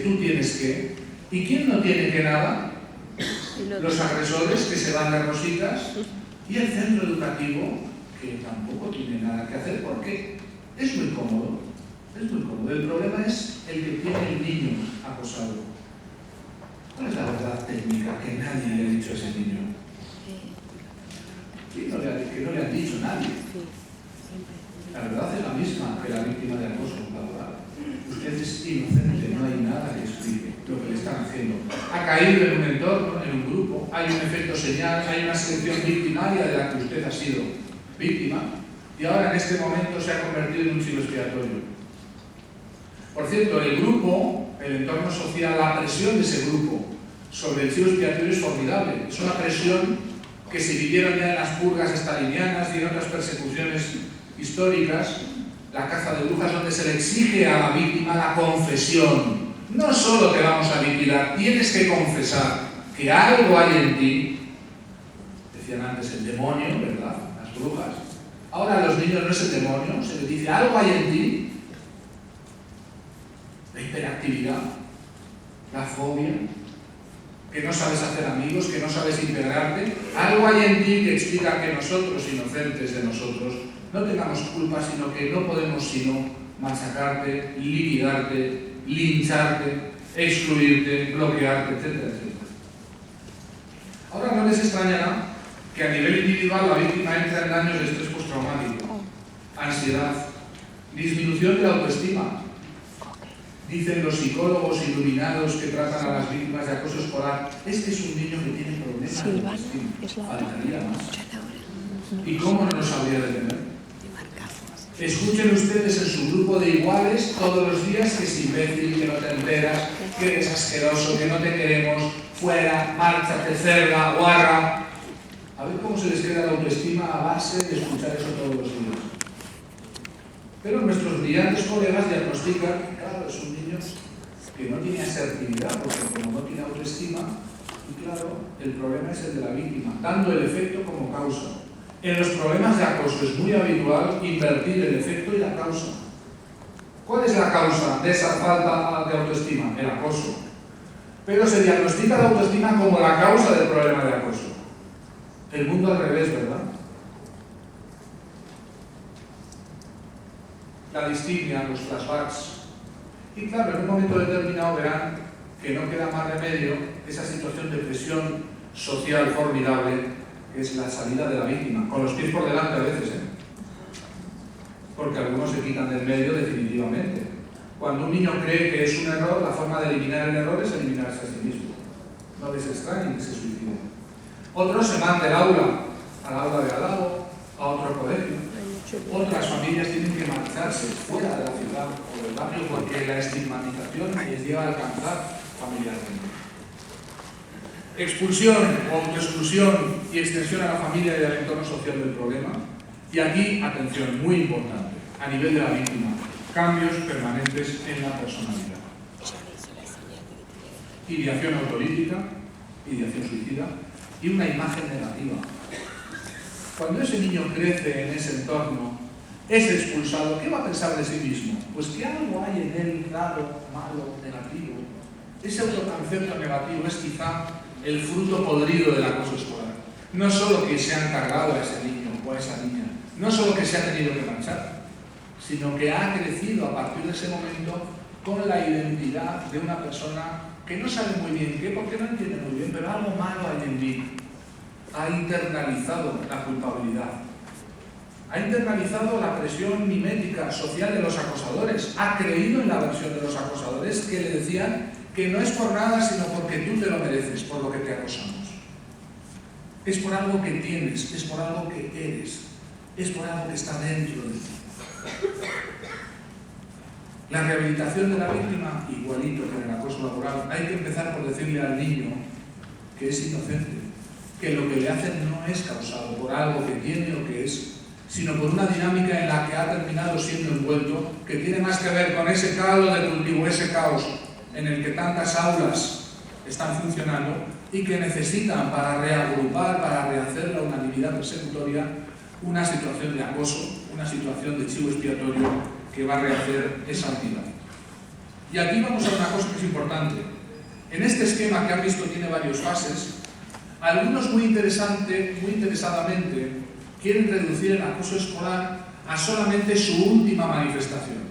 tú tienes que. ¿Y quién no tiene que nada? Los agresores que se van de rositas y el centro educativo que tampoco tiene nada que hacer porque es muy cómodo. Es muy cómodo. El problema es el que tiene el niño acosado. ¿Cuál es la verdad técnica que nadie le ha dicho a ese niño? Que no le han dicho nadie. La verdad es la misma que la víctima de acoso laboral. Usted es inocente, no hay nada que explique lo que le están haciendo. Ha caído en un entorno, en un grupo, hay un efecto señal, hay una selección victimaria de la que usted ha sido víctima y ahora en este momento se ha convertido en un chivo expiatorio. Por cierto, el grupo, el entorno social, la presión de ese grupo sobre el chivo expiatorio es formidable. Es una presión que se vivieron ya en las purgas estalinianas y en otras persecuciones históricas, la caza de brujas, donde se le exige a la víctima la confesión. No solo te vamos a vigilar, tienes que confesar que algo hay en ti. Decían antes el demonio, ¿verdad? Las brujas. Ahora a los niños no es el demonio, se les dice algo hay en ti. La hiperactividad, la fobia, que no sabes hacer amigos, que no sabes integrarte. Algo hay en ti que explica que nosotros, inocentes de nosotros, no tengamos culpa, sino que no podemos sino machacarte, liquidarte, lincharte, excluirte, bloquearte, etcétera, etcétera. Ahora no les extrañará que a nivel individual la víctima entra en daños de estrés postraumático, ansiedad, disminución de la autoestima. Dicen los psicólogos iluminados que tratan a las víctimas de acoso escolar, este es un niño que tiene problemas de autoestima. Faltaría más. ¿Y cómo no los habría de tener? Escuchen ustedes en su grupo de iguales todos los días que es imbécil, que no te enteras, que eres asqueroso, que no te queremos, fuera, márchate, cerda, guarra. A ver cómo se les queda la autoestima a base de escuchar eso todos los días. Pero nuestros brillantes colegas diagnostican que, claro, es un niño que no tiene asertividad, porque como no tiene autoestima, y claro, el problema es el de la víctima, tanto el efecto como causa. En los problemas de acoso es muy habitual invertir el efecto y la causa. ¿Cuál es la causa de esa falta de autoestima? El acoso. Pero se diagnostica la autoestima como la causa del problema de acoso. El mundo al revés, ¿verdad? La distimia, los flashbacks. Y claro, en un momento determinado verán que no queda más remedio esa situación de presión social formidable que es la salida de la víctima, con los pies por delante a veces, porque algunos se quitan del medio definitivamente. Cuando un niño cree que es un error, la forma de eliminar el error es eliminarse a sí mismo. No les extrañe que se suicide. Otros se van del aula al aula de al lado, a otro colegio. Otras familias tienen que marcharse fuera de la ciudad o del barrio porque la estigmatización les lleva a alcanzar familiarmente. Expulsión o autoexclusión y extensión a la familia y al entorno social del problema. Y aquí, atención, muy importante, a nivel de la víctima, cambios permanentes en la personalidad. Ideación autolítica, ideación suicida y una imagen negativa. Cuando ese niño crece en ese entorno, es expulsado, ¿qué va a pensar de sí mismo? Pues que algo hay en él raro, malo, negativo. Ese autoconcepto negativo es quizá el fruto podrido del acoso escolar. No solo que se han cargado a ese niño o a esa niña, no solo que se ha tenido que manchar, sino que ha crecido a partir de ese momento con la identidad de una persona que no sabe muy bien qué, porque no entiende muy bien, pero algo malo hay en mí. Ha internalizado la culpabilidad. Ha internalizado la presión mimética social de los acosadores. Ha creído en la versión de los acosadores que le decían que no es por nada, sino porque tú te lo mereces, por lo que te acosamos. Es por algo que tienes, es por algo que eres, es por algo que está dentro de ti. La rehabilitación de la víctima, igualito que en el acoso laboral, hay que empezar por decirle al niño que es inocente, que lo que le hacen no es causado por algo que tiene o que es, sino por una dinámica en la que ha terminado siendo envuelto, que tiene más que ver con ese caldo de cultivo, ese caos en el que tantas aulas están funcionando y que necesitan para reagrupar, para rehacer la unanimidad persecutoria, una situación de acoso, una situación de chivo expiatorio que va a rehacer esa actividad. Y aquí vamos a una cosa que es importante. En este esquema que han visto tiene varias fases. Algunos muy interesadamente quieren reducir el acoso escolar a solamente su última manifestación.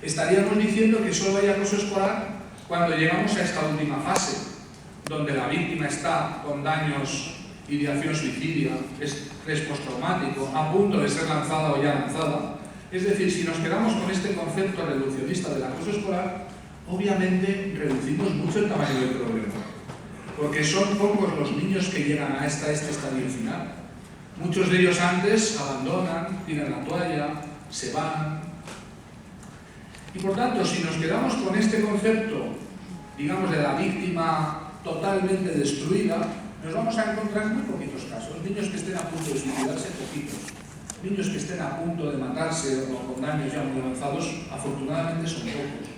Estaríamos diciendo que solo hay acoso escolar cuando llegamos a esta última fase, donde la víctima está con daños, ideación suicidia, estrés postraumático, a punto de ser lanzada o ya lanzada. Es decir, si nos quedamos con este concepto reduccionista del acoso escolar, obviamente reducimos mucho el tamaño del problema, porque son pocos los niños que llegan a este estadio final. Muchos de ellos antes abandonan, tiran la toalla, se van. Y por tanto, si nos quedamos con este concepto, digamos, de la víctima totalmente destruida, nos vamos a encontrar muy poquitos casos. Niños que estén a punto de suicidarse, poquitos. Niños que estén a punto de matarse o con daños ya muy avanzados, afortunadamente son pocos.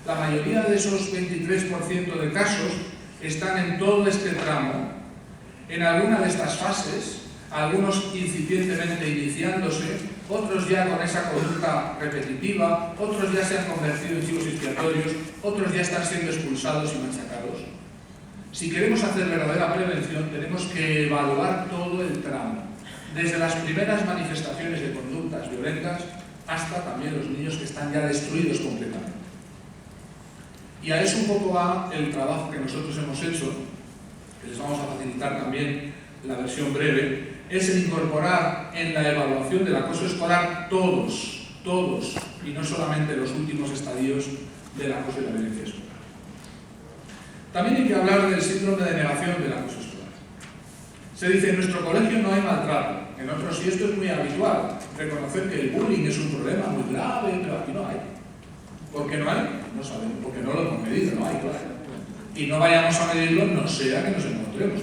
La mayoría de esos 23% de casos están en todo este tramo, en alguna de estas fases, algunos incipientemente iniciándose, otros ya con esa conducta repetitiva, otros ya se han convertido en chivos expiatorios, otros ya están siendo expulsados y machacados. Si queremos hacer verdadera prevención, tenemos que evaluar todo el tramo, desde las primeras manifestaciones de conductas violentas hasta también los niños que están ya destruidos completamente. Y a eso un poco va el trabajo que nosotros hemos hecho, que les vamos a facilitar también la versión breve, es el incorporar en la evaluación del acoso escolar todos, y no solamente los últimos estadios del acoso y la violencia escolar. También hay que hablar del síndrome de negación del acoso escolar. Se dice, en nuestro colegio no hay maltrato, en otros sí esto es muy habitual, reconocer que el bullying es un problema muy grave, pero aquí no hay. ¿Por qué no hay? No sabemos, porque no lo hemos medido, no hay, claro. Y no vayamos a medirlo, no sea que nos encontremos.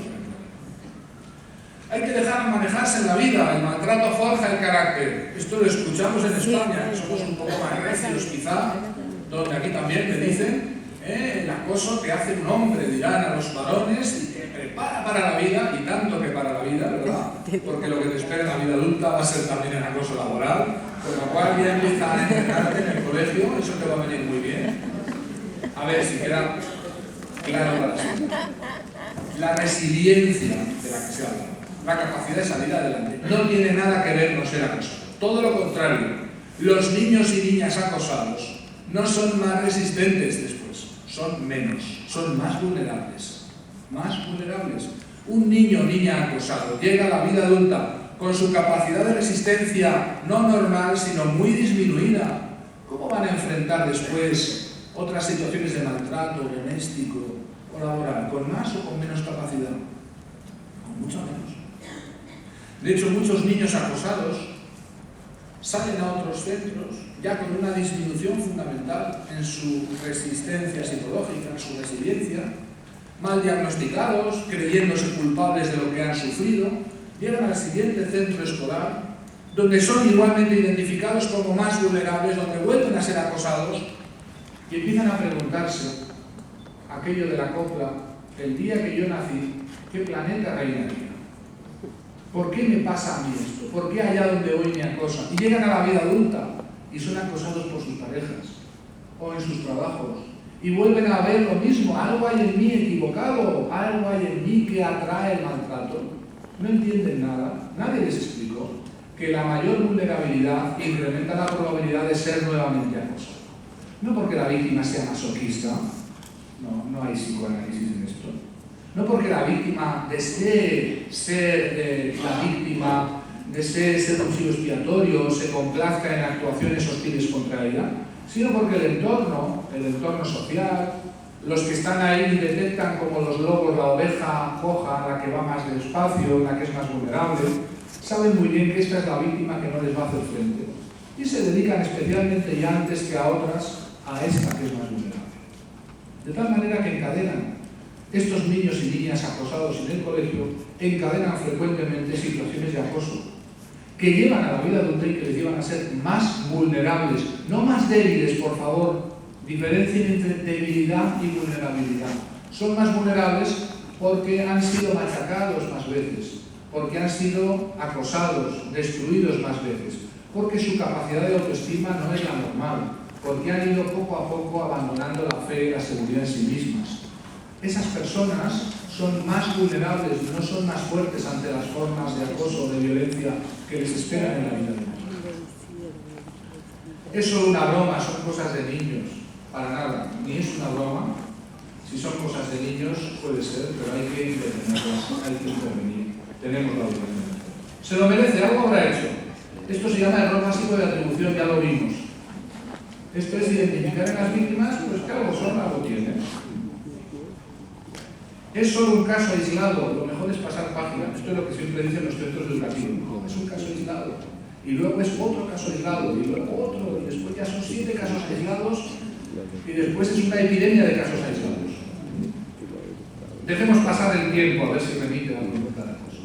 Hay que dejar manejarse en la vida, el maltrato forja el carácter. Esto lo escuchamos en España, somos un poco más recios quizá, donde aquí también me dicen, el acoso te hace un hombre, dirán a los varones, y te prepara para la vida, y tanto que para la vida, ¿verdad? Porque lo que te espera en la vida adulta va a ser también el acoso laboral, con lo cual ya empieza a entrenarte en el colegio, eso te va a venir muy bien. A ver si queda claro para sí. La resiliencia de la que se habla, la capacidad de salir adelante, no tiene nada que ver con ser acosado. Todo lo contrario, los niños y niñas acosados no son más resistentes después, son menos, son más vulnerables. Más vulnerables. Un niño o niña acosado llega a la vida adulta con su capacidad de resistencia no normal, sino muy disminuida. ¿Cómo van a enfrentar después otras situaciones de maltrato doméstico o laboral? ¿Con más o con menos capacidad? Con mucho menos. De hecho, muchos niños acosados salen a otros centros ya con una disminución fundamental en su resistencia psicológica, en su resiliencia, mal diagnosticados, creyéndose culpables de lo que han sufrido, llegan al siguiente centro escolar, donde son igualmente identificados como más vulnerables, donde vuelven a ser acosados y empiezan a preguntarse aquello de la copla, el día que yo nací, ¿qué planeta reinaría? ¿Por qué me pasa a mí esto? ¿Por qué allá donde voy me acosan? Y llegan a la vida adulta y son acosados por sus parejas o en sus trabajos y vuelven a ver lo mismo, algo hay en mí equivocado, algo hay en mí que atrae el maltrato. No entienden nada, nadie les explicó que la mayor vulnerabilidad incrementa la probabilidad de ser nuevamente acosado. No porque la víctima sea masoquista, no hay psicoanálisis en esto. No porque la víctima desee ser la víctima, desee ser un chivo expiatorio, se complazca en actuaciones hostiles contra ella, sino porque el entorno social, los que están ahí detectan como los lobos la oveja coja, la que va más despacio, la que es más vulnerable, saben muy bien que esta es la víctima que no les va a hacer frente. Y se dedican especialmente ya antes que a otras a esta que es más vulnerable. De tal manera que encadenan estos niños y niñas acosados en el colegio, encadenan frecuentemente situaciones de acoso que llevan a la vida adulta y que les llevan a ser más vulnerables, no más débiles, por favor. Diferencien entre debilidad y vulnerabilidad. Son más vulnerables porque han sido machacados más veces, porque han sido acosados, destruidos más veces, porque su capacidad de autoestima no es la normal, porque han ido poco a poco abandonando la fe y la seguridad en sí mismas. Esas personas son más vulnerables, no son más fuertes ante las formas de acoso o de violencia que les esperan en la vida. Es solo una broma, son cosas de niños. Para nada, ni es una broma. Si son cosas de niños, puede ser, pero hay que intervenirlas, hay que intervenir. Tenemos la obligación. ¿Se lo merece? ¿Algo habrá hecho? Esto se llama error básico de atribución, ya lo vimos. Esto es identificar a las víctimas, pues que algo son, algo tienen. Es solo un caso aislado, lo mejor es pasar página. Esto es lo que siempre dicen los centros educativos. Es un caso aislado. Y luego es otro caso aislado, y luego otro, y después ya son 7 casos aislados, y después es una epidemia de casos aislados. Dejemos pasar el tiempo, a ver si remite a cada cosa.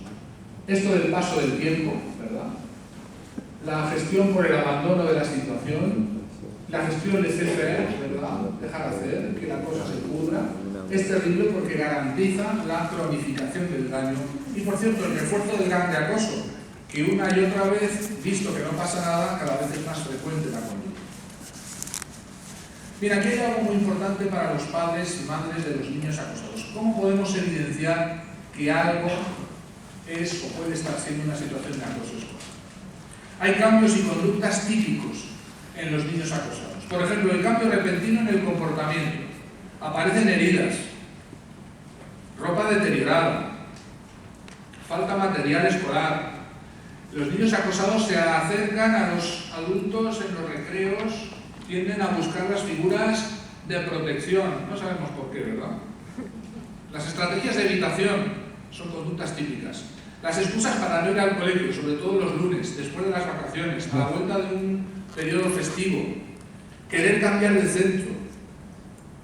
Esto del paso del tiempo, ¿verdad? La gestión por el abandono de la situación, la gestión de CFR, ¿verdad? Dejar hacer, que la cosa se pudra, es terrible porque garantiza la cronificación del daño y, por cierto, el refuerzo del gran de acoso, que una y otra vez, visto que no pasa nada, cada vez es más frecuente la conducta. Bien, aquí hay algo muy importante para los padres y madres de los niños acosados. ¿Cómo podemos evidenciar que algo es o puede estar siendo una situación de acoso escolar? Hay cambios y conductas típicos en los niños acosados. Por ejemplo, el cambio repentino en el comportamiento. Aparecen heridas, ropa deteriorada, falta material escolar. Los niños acosados se acercan a los adultos en los recreos, tienden a buscar las figuras de protección. No sabemos por qué, ¿verdad? Las estrategias de evitación son conductas típicas. Las excusas para no ir al colegio, sobre todo los lunes, después de las vacaciones, a la vuelta de un periodo festivo. Querer cambiar de centro.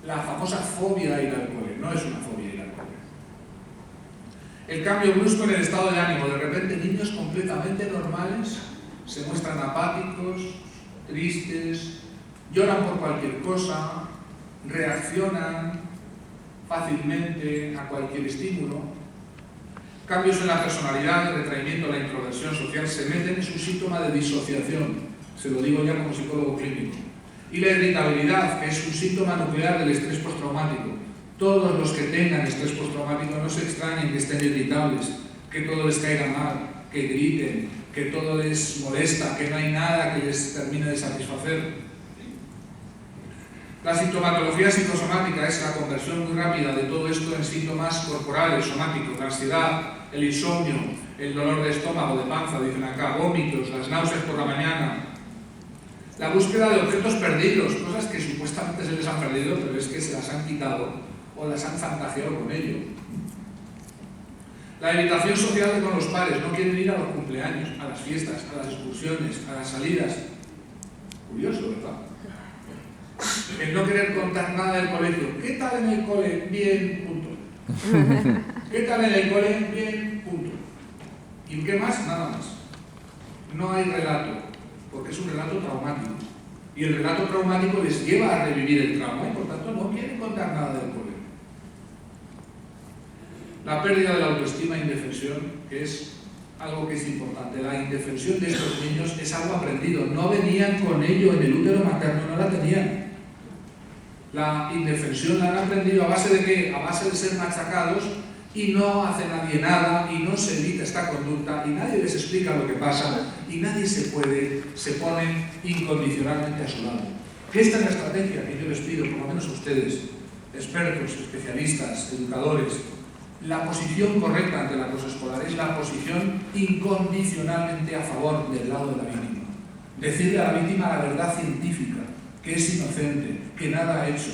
La famosa fobia a ir al cole. No es una fobia ir al cole. El cambio brusco en el estado de ánimo. De repente niños completamente normales se muestran apáticos, tristes, lloran por cualquier cosa, reaccionan fácilmente a cualquier estímulo. Cambios en la personalidad, el retraimiento, la introversión social se meten en su síntoma de disociación. Se lo digo ya como psicólogo clínico. Y la irritabilidad, que es un síntoma nuclear del estrés postraumático. Todos los que tengan estrés postraumático no se extrañen que estén irritables, que todo les caiga mal, que griten, que todo les molesta, que no hay nada que les termine de satisfacer. La sintomatología psicosomática es la conversión muy rápida de todo esto en síntomas corporales, somáticos, la ansiedad, el insomnio, el dolor de estómago, de panza, dicen acá, vómitos, las náuseas por la mañana. La búsqueda de objetos perdidos, cosas que supuestamente se les han perdido, pero es que se las han quitado o las han fantaseado con ello. La evitación social con los pares, no quieren ir a los cumpleaños, a las fiestas, a las excursiones, a las salidas. Curioso, ¿verdad? El no querer contar nada del colegio. ¿Qué tal en el cole? Bien, punto. ¿Qué tal en el cole? Bien, punto. ¿Y qué más? Nada más. No hay relato, porque es un relato traumático. Y el relato traumático les lleva a revivir el trauma y por tanto no quieren contar nada del cole. La pérdida de la autoestima e indefensión, que es algo que es importante. La indefensión de estos niños es algo aprendido. No venían con ello en el útero materno, no la tenían. La indefensión la han aprendido a base de ¿qué? A base de ser machacados y no hace nadie nada y no se evita esta conducta y nadie les explica lo que pasa y nadie se pone incondicionalmente a su lado. Que esta es la estrategia que yo les pido, por lo menos a ustedes, expertos, especialistas, educadores. La posición correcta ante el acoso escolar es la posición incondicionalmente a favor del lado de la víctima. Decirle a la víctima la verdad científica, que es inocente, que nada ha hecho,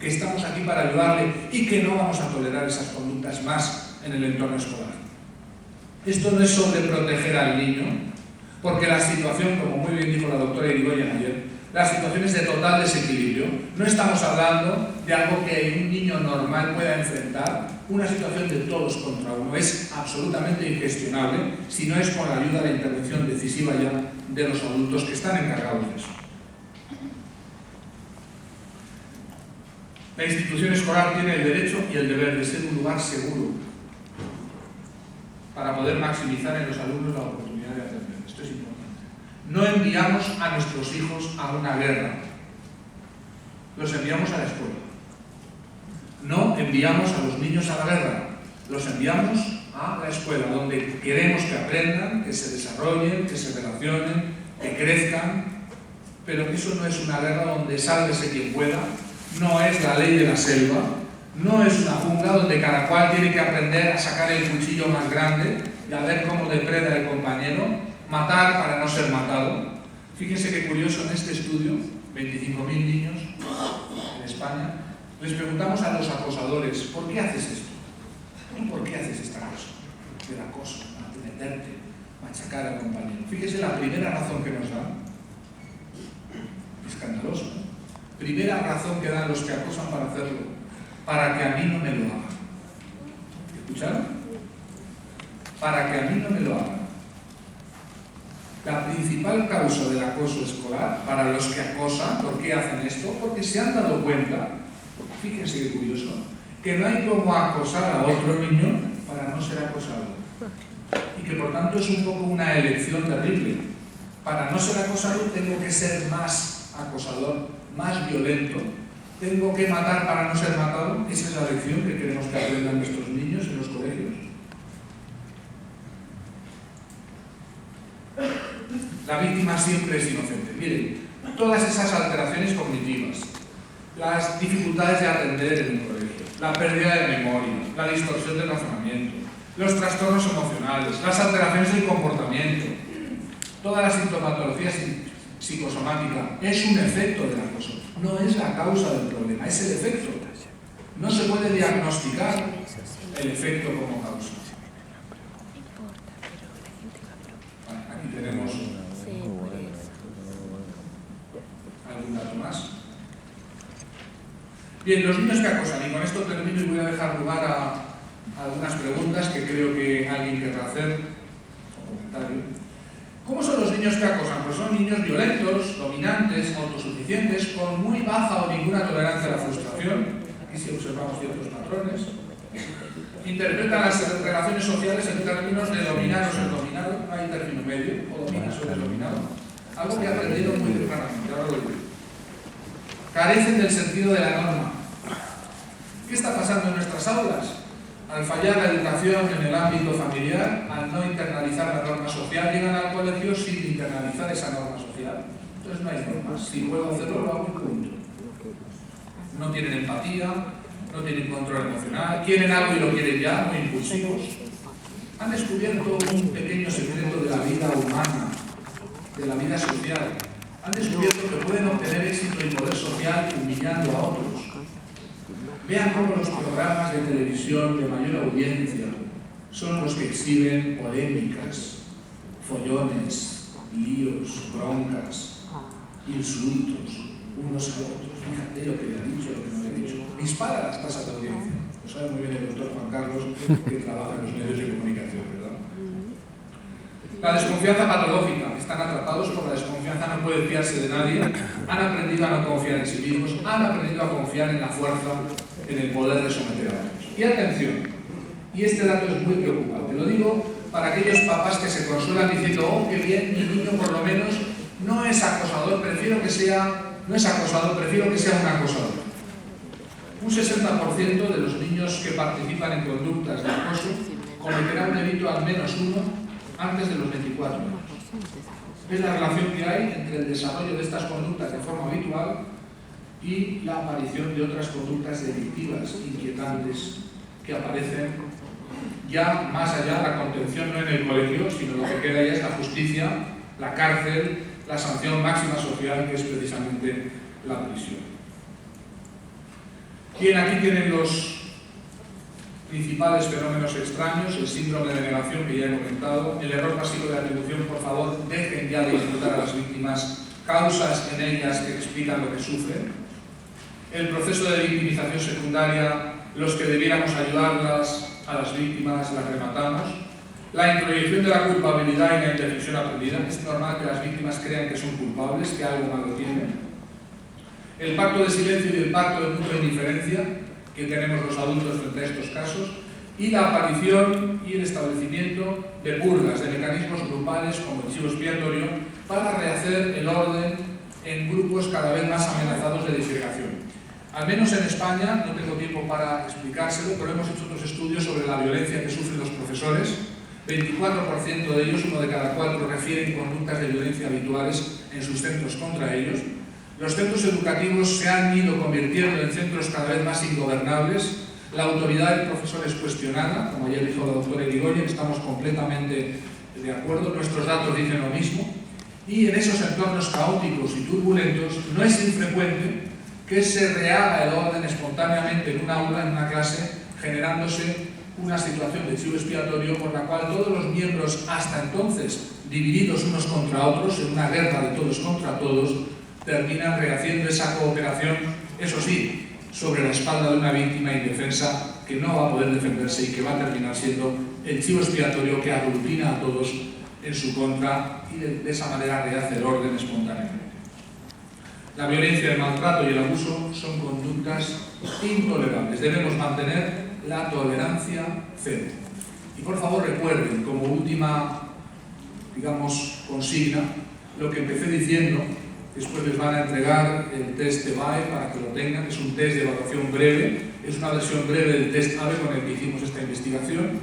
que estamos aquí para ayudarle y que no vamos a tolerar esas conductas más en el entorno escolar. Esto no es sobre proteger al niño, porque la situación, como muy bien dijo la doctora Irigoyen ayer, la situación es de total desequilibrio. No estamos hablando de algo que un niño normal pueda enfrentar, una situación de todos contra uno. Es absolutamente ingestionable si no es con la ayuda de la intervención decisiva ya de los adultos que están encargados de eso. La institución escolar tiene el derecho y el deber de ser un lugar seguro para poder maximizar en los alumnos la oportunidad de aprender. Esto es importante. No enviamos a nuestros hijos a una guerra, los enviamos a la escuela. No enviamos a los niños a la guerra, los enviamos a la escuela, donde queremos que aprendan, que se desarrollen, que se relacionen, que crezcan, pero que eso no es una guerra donde sálvese quien pueda, no es la ley de la selva, no es una jungla donde cada cual tiene que aprender a sacar el cuchillo más grande y a ver cómo depreda el compañero, matar para no ser matado. Fíjense qué curioso, en este estudio, 25.000 niños en España, les preguntamos a los acosadores, ¿por qué haces esto? ¿Tú por qué haces esta cosa? El acoso, meterte, machacar al compañero. Fíjese la primera razón que nos dan. Escandaloso, ¿no? Primera razón que dan los que acosan para hacerlo: para que a mí no me lo hagan. ¿Escucharon? Para que a mí no me lo hagan. La principal causa del acoso escolar para los que acosan, ¿por qué hacen esto? Porque se han dado cuenta, fíjense qué curioso, que no hay como acosar a otro niño para no ser acosado. Y que por tanto es un poco una elección terrible. Para no ser acosado tengo que ser más acosador, más violento. Tengo que matar para no ser matado. Esa es la lección que queremos que aprendan nuestros niños en los colegios. La víctima siempre es inocente. Miren, todas esas alteraciones cognitivas, las dificultades de aprender en el colegio, la pérdida de memoria, la distorsión del razonamiento, los trastornos emocionales, las alteraciones del comportamiento, toda la sintomatología psicosomática es un efecto del acoso, no es la causa del problema, es el efecto. No se puede diagnosticar el efecto como causa. Aquí tenemos algún dato más. Bien, los niños que acosan, y con esto termino y voy a dejar lugar a algunas preguntas que creo que alguien querrá hacer, o comentario. ¿Cómo son los niños que acosan? Pues son niños violentos, dominantes, autosuficientes, con muy baja o ninguna tolerancia a la frustración. Aquí sí observamos ciertos patrones. Interpretan las relaciones sociales en términos de dominar o ser dominado, no hay término medio, o dominas o eres dominado. Algo que aprendieron muy tempranamente, ahora lo digo. Carecen del sentido de la norma. ¿Qué está pasando en nuestras aulas? Al fallar la educación en el ámbito familiar, al no internalizar la norma social, llegan al colegio sin internalizar esa norma social. Entonces no hay normas. Si puedo hacerlo, lo hago y punto. No tienen empatía, no tienen control emocional, quieren algo y lo quieren ya, muy impulsivos. Han descubierto un pequeño secreto de la vida humana, de la vida social. Han descubierto que pueden obtener éxito y poder social humillando a otros. Vean cómo los programas de televisión de mayor audiencia son los que exhiben polémicas, follones, líos, broncas, insultos, unos a otros. Fíjate lo que le ha dicho, lo que no le ha dicho. Dispara las tasas de audiencia. Lo sabe muy bien el doctor Juan Carlos, que trabaja en los medios de comunicación, ¿verdad? La desconfianza patológica. Están atrapados por la desconfianza, no pueden fiarse de nadie. Han aprendido a no confiar en sí mismos, han aprendido a confiar en la fuerza, en el poder de someter a otros. Y atención, y este dato es muy preocupante, lo digo para aquellos papás que se consuelan diciendo, oh, qué bien, mi niño por lo menos no es acosador, prefiero que sea un acosador. Un 60% de los niños que participan en conductas de acoso cometerán un delito al menos uno antes de los 24 años. Es la relación que hay entre el desarrollo de estas conductas de forma habitual y la aparición de otras conductas delictivas, inquietantes, que aparecen ya más allá de la contención, no en el colegio, sino lo que queda ya es la justicia, la cárcel, la sanción máxima social, que es precisamente la prisión. Bien, aquí tienen los principales fenómenos extraños, el síndrome de negación que ya he comentado, el error pasivo de atribución. Por favor, dejen ya de imputar a las víctimas causas en ellas que explican lo que sufren. El proceso de victimización secundaria, los que debiéramos ayudarlas a las víctimas, las rematamos. La introyección de la culpabilidad y la indefensión aprendida. Es normal que las víctimas crean que son culpables, que algo malo tienen. El pacto de silencio y el pacto de mutua indiferencia que tenemos los adultos frente a estos casos, y la aparición y el establecimiento de purgas, de mecanismos grupales como el chivo expiatorio, para rehacer el orden en grupos cada vez más amenazados de disgregación. Al menos en España, no tengo tiempo para explicárselo, pero hemos hecho otros estudios sobre la violencia que sufren los profesores, 24% de ellos, 1 de cada 4, refieren conductas de violencia habituales en sus centros contra ellos. Los centros educativos se han ido convirtiendo en centros cada vez más ingobernables. La autoridad del profesor es cuestionada, como ayer dijo la doctora Irigoyen, estamos completamente de acuerdo, nuestros datos dicen lo mismo. Y en esos entornos caóticos y turbulentos no es infrecuente que se rehaga el orden espontáneamente en un aula, en una clase, generándose una situación de chivo expiatorio por la cual todos los miembros, hasta entonces divididos unos contra otros, en una guerra de todos contra todos, terminan rehaciendo esa cooperación, eso sí, sobre la espalda de una víctima indefensa que no va a poder defenderse y que va a terminar siendo el chivo expiatorio que aglutina a todos en su contra y de esa manera rehace el orden espontáneamente. La violencia, el maltrato y el abuso son conductas intolerables. Debemos mantener la tolerancia cero. Y por favor recuerden, como última, digamos, consigna, lo que empecé diciendo. Después les van a entregar el test EVAE para que lo tengan. Es un test de evaluación breve, es una versión breve del test AVE con el que hicimos esta investigación.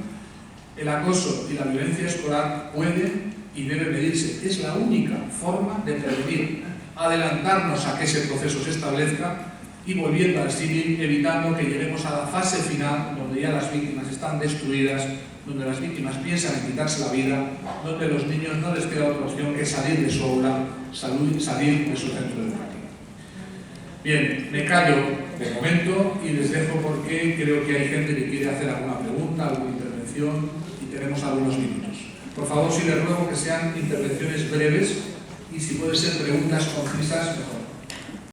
El acoso y la violencia escolar pueden y deben medirse. Es la única forma de prevenir, adelantarnos a que ese proceso se establezca y volviendo al símil, evitando que lleguemos a la fase final donde ya las víctimas están destruidas, donde las víctimas piensan en quitarse la vida, donde a los niños no les queda otra opción que salir de su aula, salir de su centro educativo. Bien, me callo de momento y les dejo porque creo que hay gente que quiere hacer alguna pregunta, alguna intervención y tenemos algunos minutos. Por favor, si les ruego que sean intervenciones breves y si pueden ser preguntas concisas, mejor.